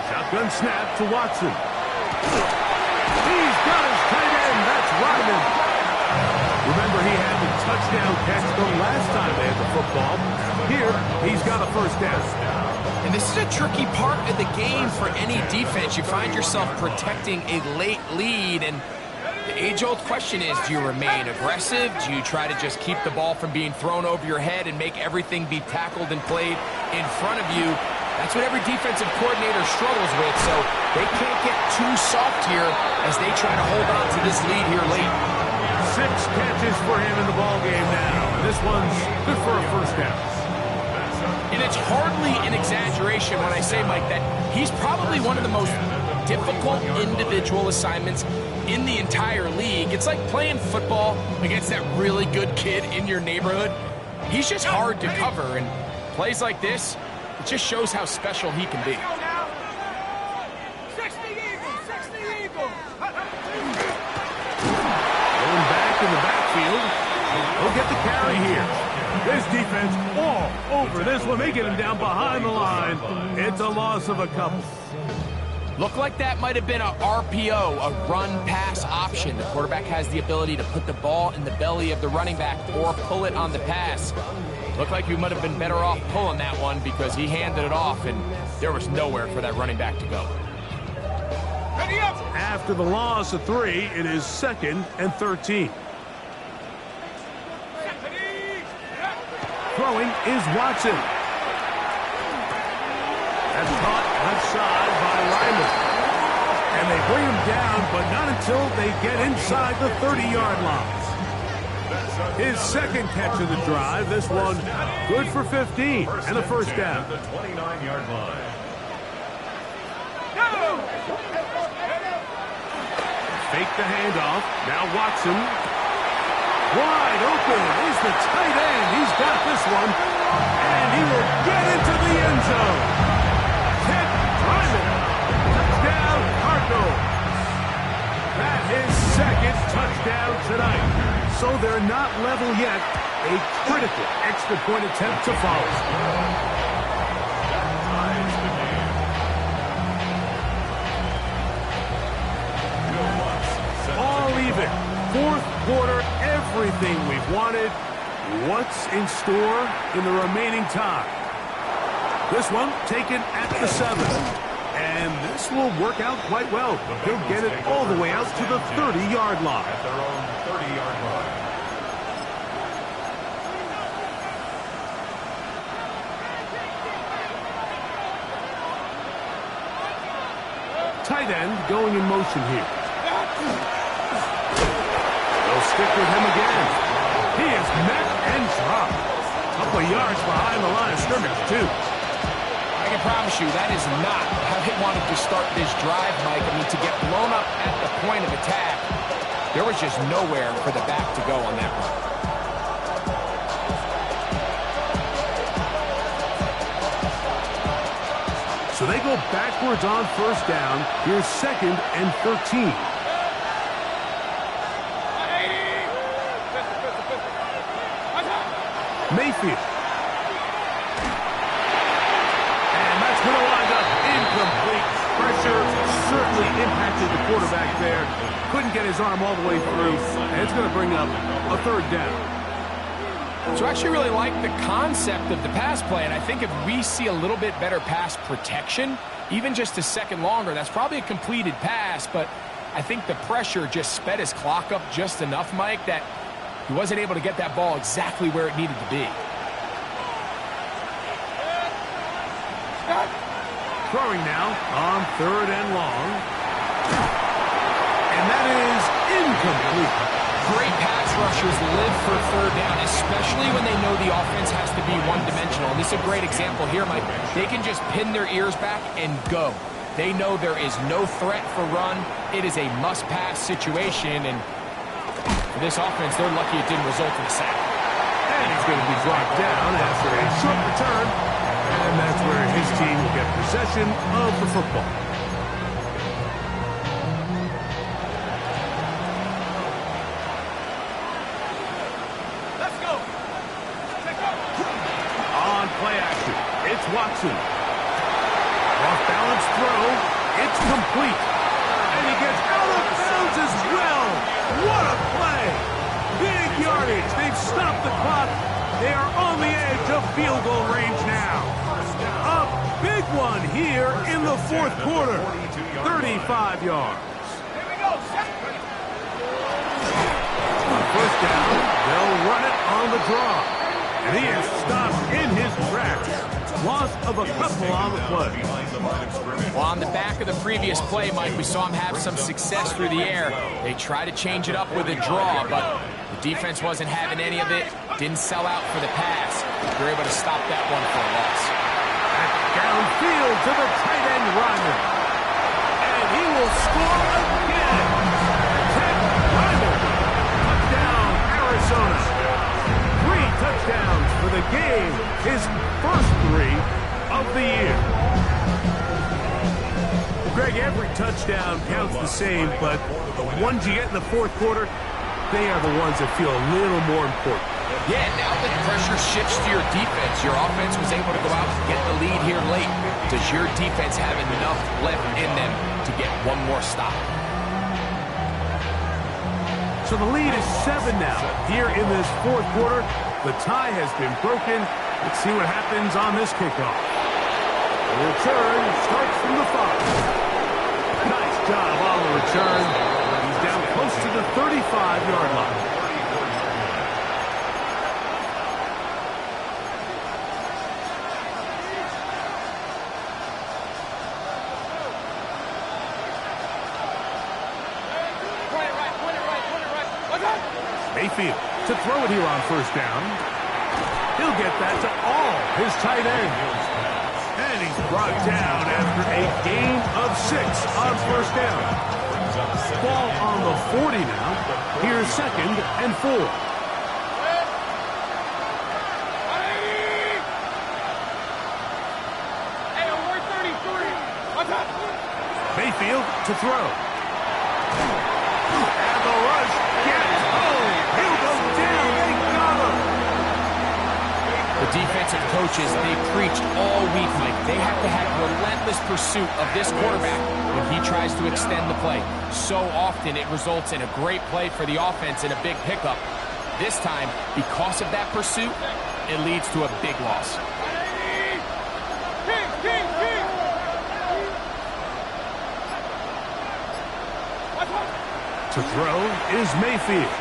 Shotgun snap to Watson. He's got his tight end. That's Ryman. Remember, he had the touchdown catch the last time they had the football. Here, he's got a first down. And this is a tricky part of the game for any defense. You find yourself protecting a late lead, and the age-old question is, do you remain aggressive? Do you try to just keep the ball from being thrown over your head and make everything be tackled and played in front of you? That's what every defensive coordinator struggles with, so they can't get too soft here as they try to hold on to this lead here late. 6 catches for him in the ballgame now. This one's good for a first down. And it's hardly an exaggeration when I say, Mike, that he's probably one of the most difficult individual assignments in the entire league. It's like playing football against that really good kid in your neighborhood. He's just hard to cover, and plays like this, it just shows how special he can be. 60 Eagles, 60 Eagles. Going back in the backfield. He'll get the carry here. This defense all over this one. They get him down behind the line. It's a loss of a couple. Looked like that might have been a RPO, a run-pass option. The quarterback has the ability to put the ball in the belly of the running back or pull it on the pass. Looked like you might have been better off pulling that one because he handed it off, and there was nowhere for that running back to go. After the loss of 3, it is 2nd and 13. Throwing is Watson. That's caught left side by Ryman. And they bring him down, but not until they get inside the 30-yard line. His second catch of the drive. This one good for 15 and a first down. The 29-yard line. Fake the handoff. Now Watson. Wide open is the tight end. He's got this one. And he will get into the end zone. Ted Ryman. Touchdown, Cardinals. That is second touchdown tonight. So they're not level yet. A critical extra point attempt to follow. All even. Fourth quarter, everything we've wanted. What's in store in the remaining time? This one taken at the 7. And this will work out quite well. He'll get it all the way out to the 30-yard line. At their own 30-yard line. Tight end going in motion here. They'll stick with him again. He is met and dropped. Couple of yards behind the line of scrimmage, too. I can promise you that is not how they wanted to start this drive, Mike. I mean, to get blown up at the point of attack, there was just nowhere for the back to go on that run. So they go backwards on first down. Here's 2nd and 13. Mayfield. And that's going to wind up incomplete. Pressure certainly impacted the quarterback there. Couldn't get his arm all the way through. And it's going to bring up a third down. So I actually really like the concept of the pass play, and I think if we see a little bit better pass protection, even just a second longer, that's probably a completed pass, but I think the pressure just sped his clock up just enough, Mike, that he wasn't able to get that ball exactly where it needed to be. Throwing now on 3rd and long. And that is incomplete. Great pass rushers live for 3rd down, especially when they know the offense has to be one-dimensional. And this is a great example here, Mike. They can just pin their ears back and go. They know there is no threat for run. It is a must-pass situation, and for this offense, they're lucky it didn't result in a sack. And he's going to be brought down after a short return, and that's where his team will get possession of the football. Let's go. Take over. On play action, it's Watson. Off-balance throw, it's complete. And he gets out of bounds as well. What a play. Big yardage. They've stopped the clock. They are on the edge of field goal range now. A big one here in the 4th quarter. 35 yards. Here we go. On 1st down, they'll run it on the draw. And he is stopped in his tracks. Loss of a couple on the play. Well, on the back of the previous play, Mike, we saw him have some success through the air. They tried to change it up with a draw, but the defense wasn't having any of it. Didn't sell out for the pass. They were able to stop that one for a loss. Downfield to the tight end Ryman. And he will score again. Ted Ryman. Touchdown, Arizona. 3 touchdowns for the game. His first 3 of the year. Greg, every touchdown counts the same, but the ones you get in the 4th quarter, they are the ones that feel a little more important. Yeah, now that pressure shifts to your defense, your offense was able to go out and get the lead here late. Does your defense have enough left in them to get one more stop? So the lead is 7 now. Here in this 4th quarter, the tie has been broken. Let's see what happens on this kickoff. The return starts from the 5. Nice job on the return. He's down close to the 35-yard line. Mayfield to throw it here on 1st down. He'll get that to all his tight ends. And he's brought down after a gain of 6 on 1st down. Ball on the 40 now. Here's 2nd and 4. Hey, we're 33. What's up? Mayfield to throw. And the rush gets home. He'll go down. They got him. The defensive coaches, they preached all week, Mike. They have to have relentless pursuit of this quarterback when he tries to extend the play. So often it results in a great play for the offense and a big pickup. This time, because of that pursuit, it leads to a big loss. To throw is Mayfield.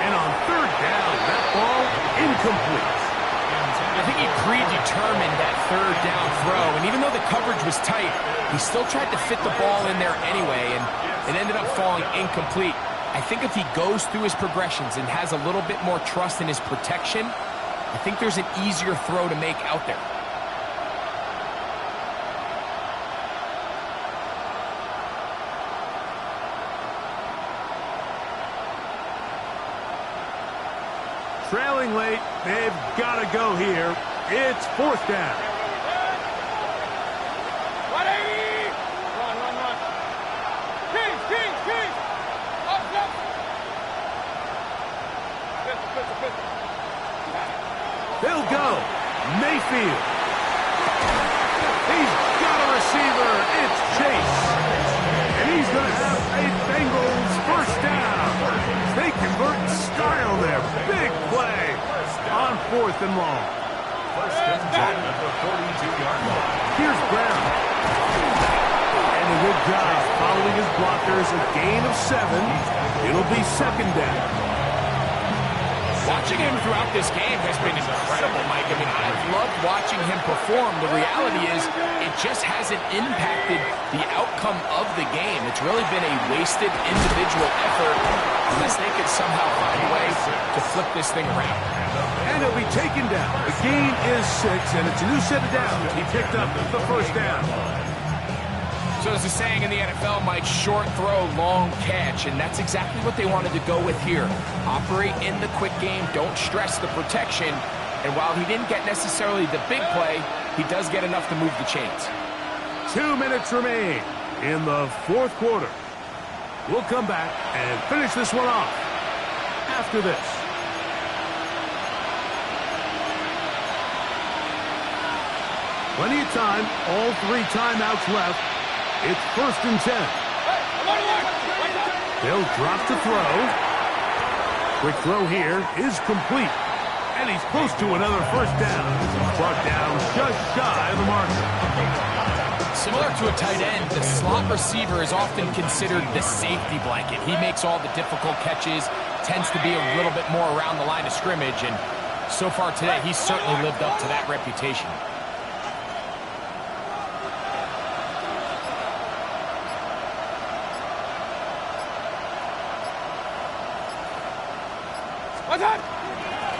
And on 3rd down, that ball incomplete. I think he predetermined that 3rd down throw, and even though the coverage was tight, he still tried to fit the ball in there anyway, and it ended up falling incomplete. I think if he goes through his progressions and has a little bit more trust in his protection, I think there's an easier throw to make out there. Trailing late, they've got to go here. It's 4th down. 180! Run. Kings! Up! They'll go. Mayfield. He's got a receiver. It's Chase. And he's going to have a Bengals 1st down. They convert in style there. 4th and long. First and 10 at the 42-yard line. Here's Brown. And a good job following his blockers. A gain of 7. It'll be 2nd down. Watching him throughout this game has been incredible, Mike. I mean, I've loved watching him perform. The reality is it just hasn't impacted the outcome of the game. It's really been a wasted individual effort unless they could somehow find a way to flip this thing around. And he'll be taken down. The gain is 6, and it's a new set of downs. He picked up the 1st down. So there's a saying in the NFL, Mike, short throw, long catch, and that's exactly what they wanted to go with here. Operate in the quick game, don't stress the protection, and while he didn't get necessarily the big play, he does get enough to move the chains. 2 minutes remain in the 4th quarter. We'll come back and finish this one off after this. Plenty of time, all 3 timeouts left. It's 1st and 10. They'll drop to throw. Quick throw here is complete. And he's close to another 1st down. Brought down just shy of the marker. Similar to a tight end, the slot receiver is often considered the safety blanket. He makes all the difficult catches, tends to be a little bit more around the line of scrimmage, and so far today, he's certainly lived up to that reputation.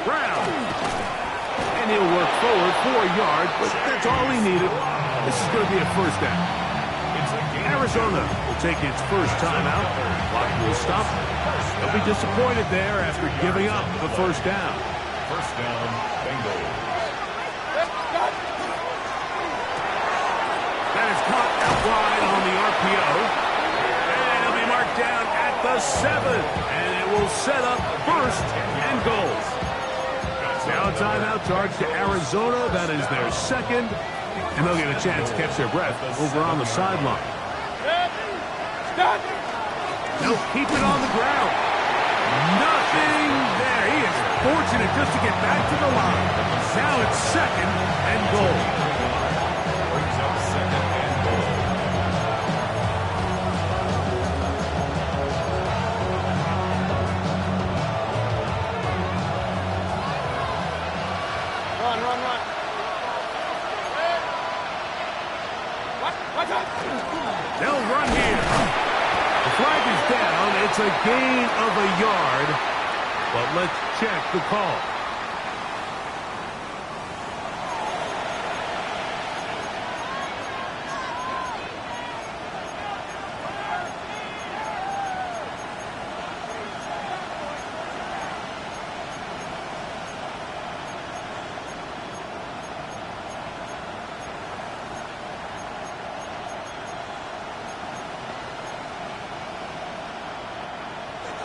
Brown. And he'll work forward 4 yards, but that's all he needed. This is going to be a 1st down. Arizona will take its first timeout. Clock will stop. They'll be disappointed there after giving up the 1st down. 1st down, Bengals. That is caught out wide on the RPO. And it'll be marked down at the 7. And it will set up 1st and goal. Now a timeout charge to Arizona. That is their 2nd. And they'll get a chance to catch their breath over on the sideline. They'll keep it on the ground. Nothing there. He is fortunate just to get back to the line. Now it's 2nd and goal. Brings up 2nd and goal. Run. They'll run here. The flag is down. It's a gain of a yard. But let's check the call.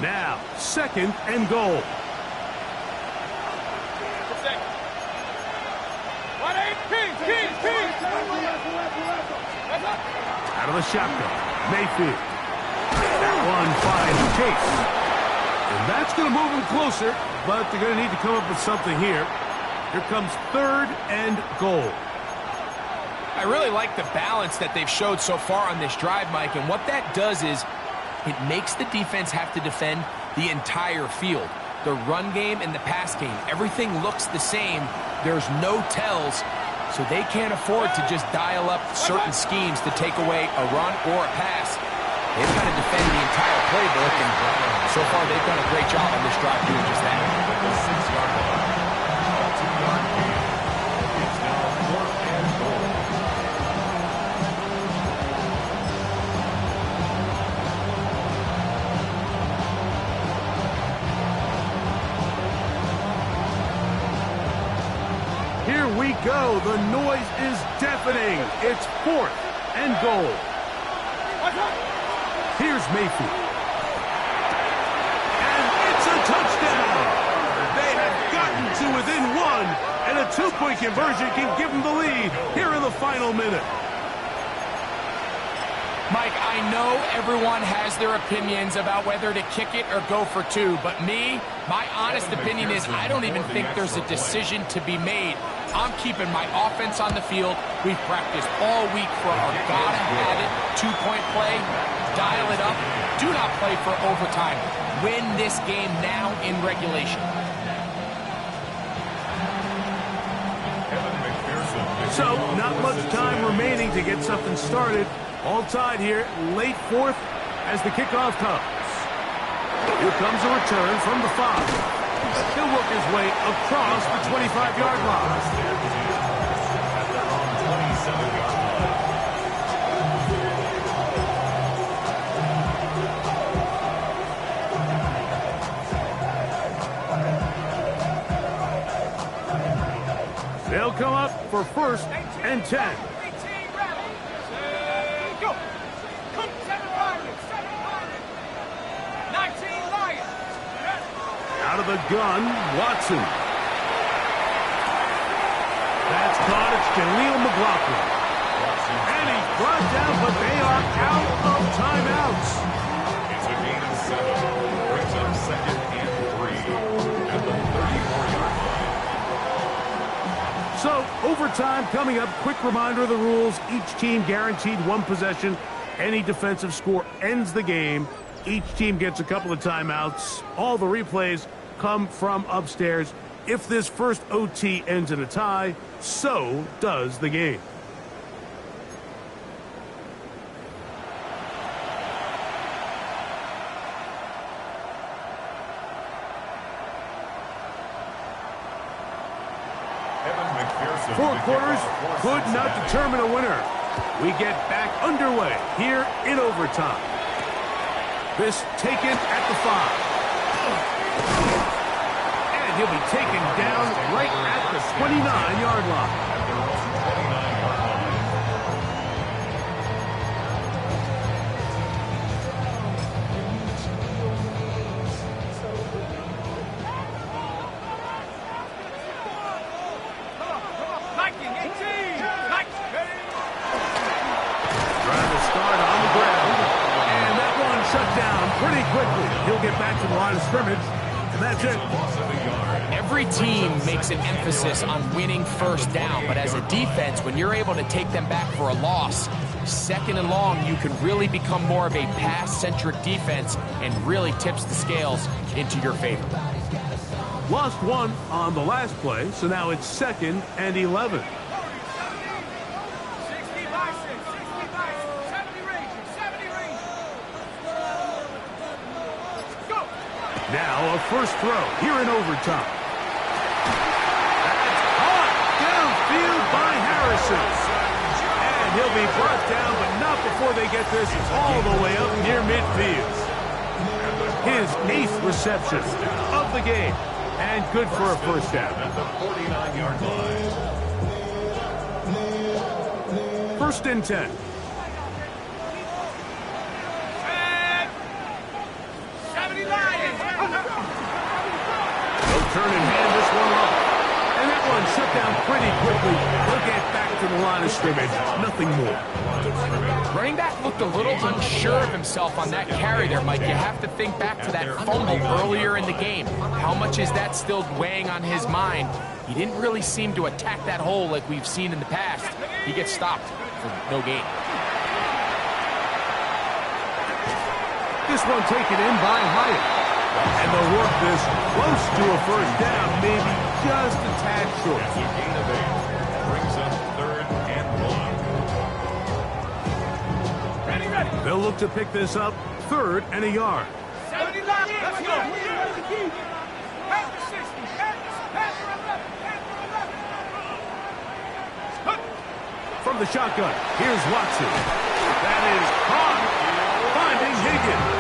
Now, 2nd and goal. Out of the shotgun, Mayfield. That one finds Chase. And that's going to move him closer, but they're going to need to come up with something here. Here comes 3rd and goal. I really like the balance that they've showed so far on this drive, Mike, and what that does is it makes the defense have to defend the entire field. The run game and the pass game, everything looks the same. There's no tells, so they can't afford to just dial up certain schemes to take away a run or a pass. They've got to defend the entire playbook, and so far they've done a great job on this drive doing just that. At the 6-yard line. A 2-yard gain. It's now 4th and goal. Here we go. The noise is deafening. It's 4th and goal. Here's Mayfield. And it's a touchdown. They have gotten to within 1, and a 2-point conversion can give them the lead here in the final minute. Mike, I know everyone has their opinions about whether to kick it or go for two, but me, my honest opinion is I don't even think there's a decision to be made. I'm keeping my offense on the field. We've practiced all week for our gotta-have-it two-point play. Dial it up. Do not play for overtime. Win this game now in regulation. So, not much time remaining to get something started. All tied here, late fourth as the kickoff comes. Here comes a return from the 5. He'll work his way across the 25-yard line. At their own 27-yard line. They'll come up for 1st and 10. Out of the gun, Watson. That's caught. It's Jaleel McLaughlin. And he's brought down, but they are out of timeouts. It's a gain of 7. Brings up 2nd and 3 at the 34-yard line. So, overtime coming up. Quick reminder of the rules. Each team guaranteed 1 possession. Any defensive score ends the game. Each team gets a couple of timeouts. All the replays come from upstairs. If this first OT ends in a tie, so does the game. Four quarters could not determine a winner. We get back underway here in overtime. This taken at the 5. And he'll be taken down right at the 29-yard line. Trying to start on the ground. And that one shut down pretty quickly. He'll get back to the line of scrimmage. And that's it. Every team makes an emphasis on winning first down, but as a defense, when you're able to take them back for a loss, 2nd and long, you can really become more of a pass-centric defense and really tips the scales into your favor. Lost 1 on the last play, so now it's 2nd and 11. Now a first throw here in overtime. That's caught downfield by Harrison. And he'll be brought down, but not before they get this all the way up near midfield. His 8th reception of the game. And good for a first down. At the 49-yard line. 1st and 10. Turn and hand this one off. And that one shut down pretty quickly. He'll get back to the line of scrimmage. Nothing more. Running back looked a little unsure of himself on that carry there, Mike. You have to think back to that fumble earlier in the game. How much is that still weighing on his mind? He didn't really seem to attack that hole like we've seen in the past. He gets stopped for no gain. This one taken in by Hyatt. And they'll work this close to a first down, maybe just a tad short. It's a gain of 8. Brings up 3rd and 1. Ready. They'll look to pick this up 3rd and a yard. 70 left. Let's go. Pass the 60. Pass the 11. From the shotgun, here's Watson. That is caught. Finding Higgins.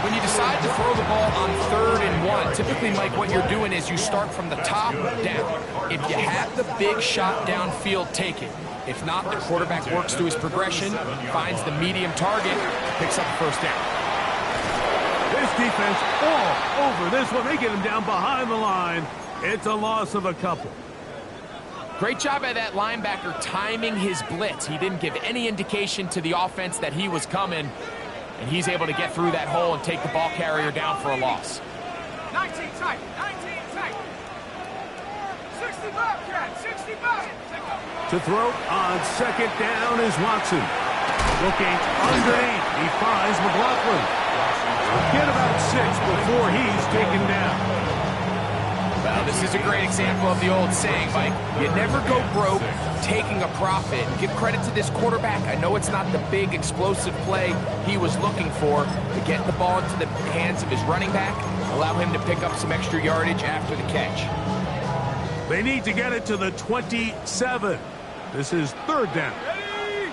When you decide to throw the ball on 3rd and 1, typically, Mike, what you're doing is you start from the top down. If you have the big shot downfield, take it. If not, the quarterback works through his progression, finds the medium target, picks up the first down. This defense all over this one. They get him down behind the line. It's a loss of a couple. Great job by that linebacker timing his blitz. He didn't give any indication to the offense that he was coming, and he's able to get through that hole and take the ball carrier down for a loss. 19 tight, 19 tight. 60 Bobcat, 60 Bobcat. To throw on second down is Watson. Looking underneath, he finds McLaughlin. Get about 6 before he's taken down. Well, this is a great example of the old saying, Mike. You never go broke taking a profit. Give credit to this quarterback. I know it's not the big explosive play he was looking for, but get the ball into the hands of his running back, allow him to pick up some extra yardage after the catch. They need to get it to the 27. This is third down. Ready?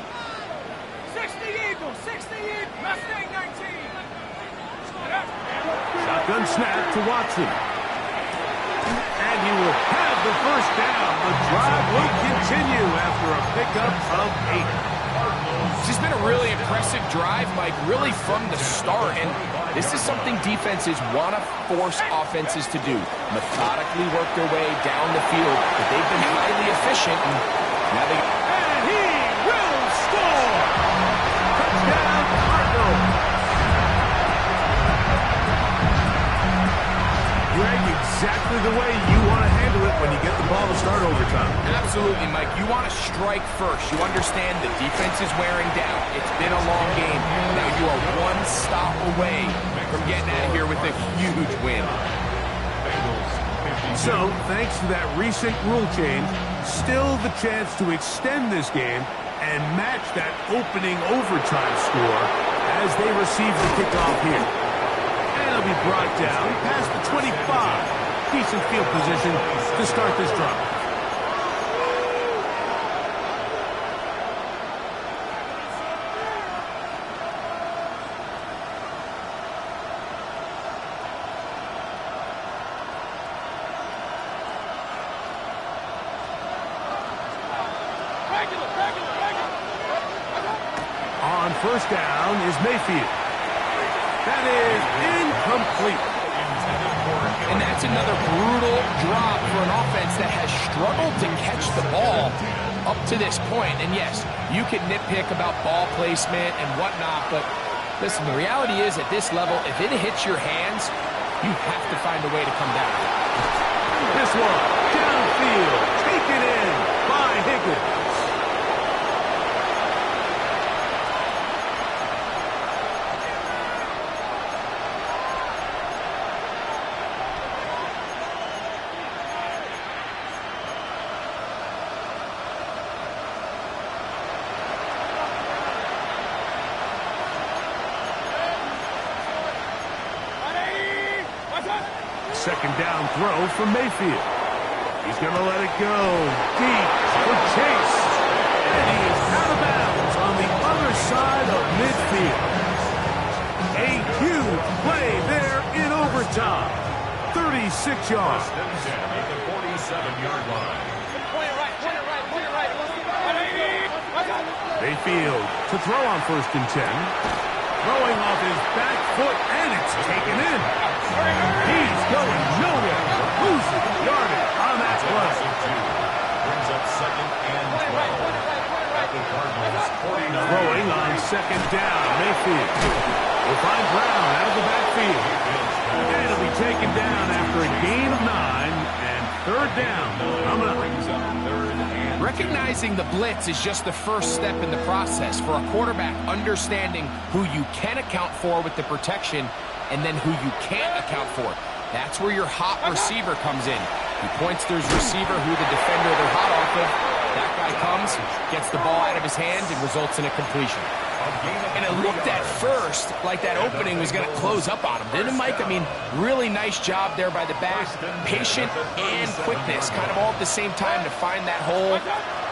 60 Eagles, 60 Eagles. Mustang 19. Shotgun snap to Watson. And he will have the first down. The drive will continue after a pickup of 8. This has been a really impressive drive, Mike, really from the start. And this is something defenses want to force offenses to do. Methodically work their way down the field. But they've been highly efficient. And now they... And he will score! Touchdown, Cardinals! Greg, exactly the way you want to handle it when you get the ball to start overtime. Absolutely, Mike. You want to strike first. You understand the defense is wearing down. It's been a long game. Now you are one stop away from getting out of here with a huge win. So, thanks to that recent rule change, still the chance to extend this game and match that opening overtime score as they receive the kickoff here. And it'll be brought down past the 25. Decent field position to start this drive. On first down is Mayfield. That is incomplete. And that's another brutal drop for an offense that has struggled to catch the ball up to this point. And yes, you can nitpick about ball placement and whatnot, but listen, the reality is at this level, if it hits your hands, you have to find a way to come down. This one, downfield, taken in by Higgins. Second down throw from Mayfield. He's going to let it go deep for Chase. And he is out of bounds on the other side of midfield. A huge play there in overtime. 36 yards. At the 47-yard line. Mayfield to throw on first and 10. Throwing off his back foot, and it's taken in. He's going nowhere. Losing yardage on that play. Brings up second and 12. At the Cardinals' 49. Throwing on second down, Mayfield will find Brown out of the backfield. And it'll be taken down after a gain of 9 and third down. Coming up. Recognizing the blitz is just the first step in the process for a quarterback understanding who you can account for with the protection and then who you can't account for. That's where your hot receiver comes in. He points to his receiver who the defender they're hot off of. That guy comes, gets the ball out of his hand, and results in a completion. And it looked at first like that opening was going to close up on him, didn't it, Mike? I mean, really nice job there by the back. Patient and quickness, kind of all at the same time to find that hole,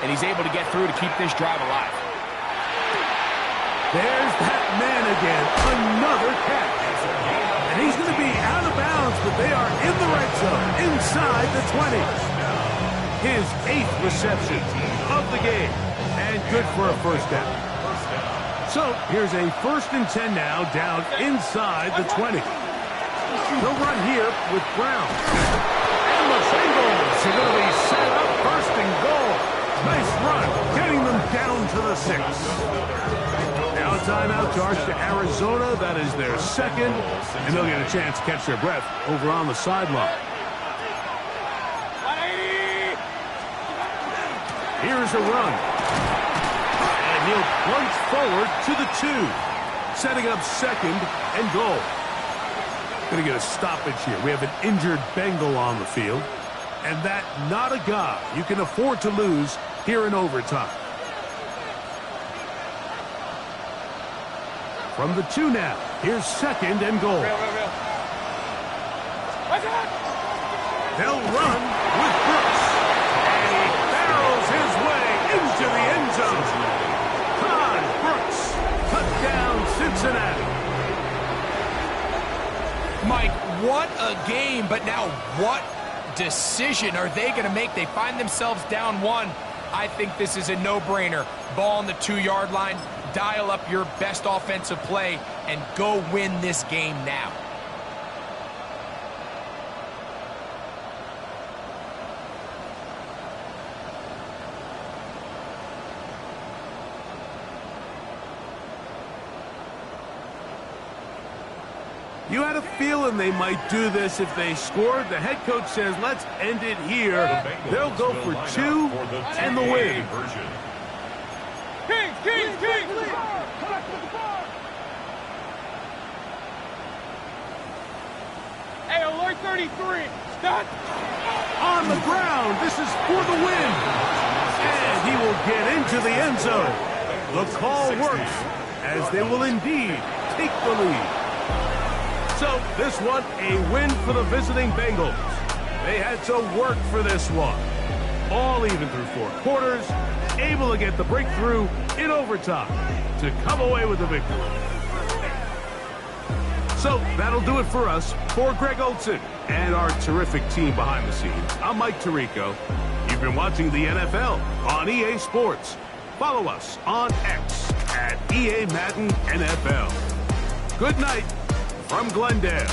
and he's able to get through to keep this drive alive. There's that man again, another catch. And he's going to be out of bounds, but they are in the red zone, inside the 20. His 8th reception of the game, and good for a first down. So here's a first and 10 now, down inside the 20. He'll run here with Brown. And the Bengals are going to be set up first and goal. Nice run, getting them down to the 6. Now a timeout charge to Arizona. That is their second, and they'll get a chance to catch their breath over on the sideline. Here's a run. And he'll plunge forward to the 2, setting up second and goal. Going to get a stoppage here. We have an injured Bengal on the field, and that not a guy you can afford to lose here in overtime. From the 2 now, here's second and goal. They'll run with Brooks, and he barrels his way into the end zone. Todd Brooks, touchdown Cincinnati. Mike, what a game, but now what decision are they going to make? They find themselves down 1. I think this is a no-brainer. Ball on the 2-yard line, dial up your best offensive play, and go win this game now. You had a feeling they might do this if they scored. The head coach says, let's end it here. They'll go for 2 and the win. Kings! Hey, alert 33. Stop. On the ground, this is for the win. And he will get into the end zone. The call works, as they will indeed take the lead. So, this one, a win for the visiting Bengals. They had to work for this one. All even through 4 quarters, able to get the breakthrough in overtime to come away with the victory. So, that'll do it for us. For Greg Olson and our terrific team behind the scenes, I'm Mike Tirico. You've been watching the NFL on EA Sports. Follow us on X at EA Madden NFL. Good night from Glendale.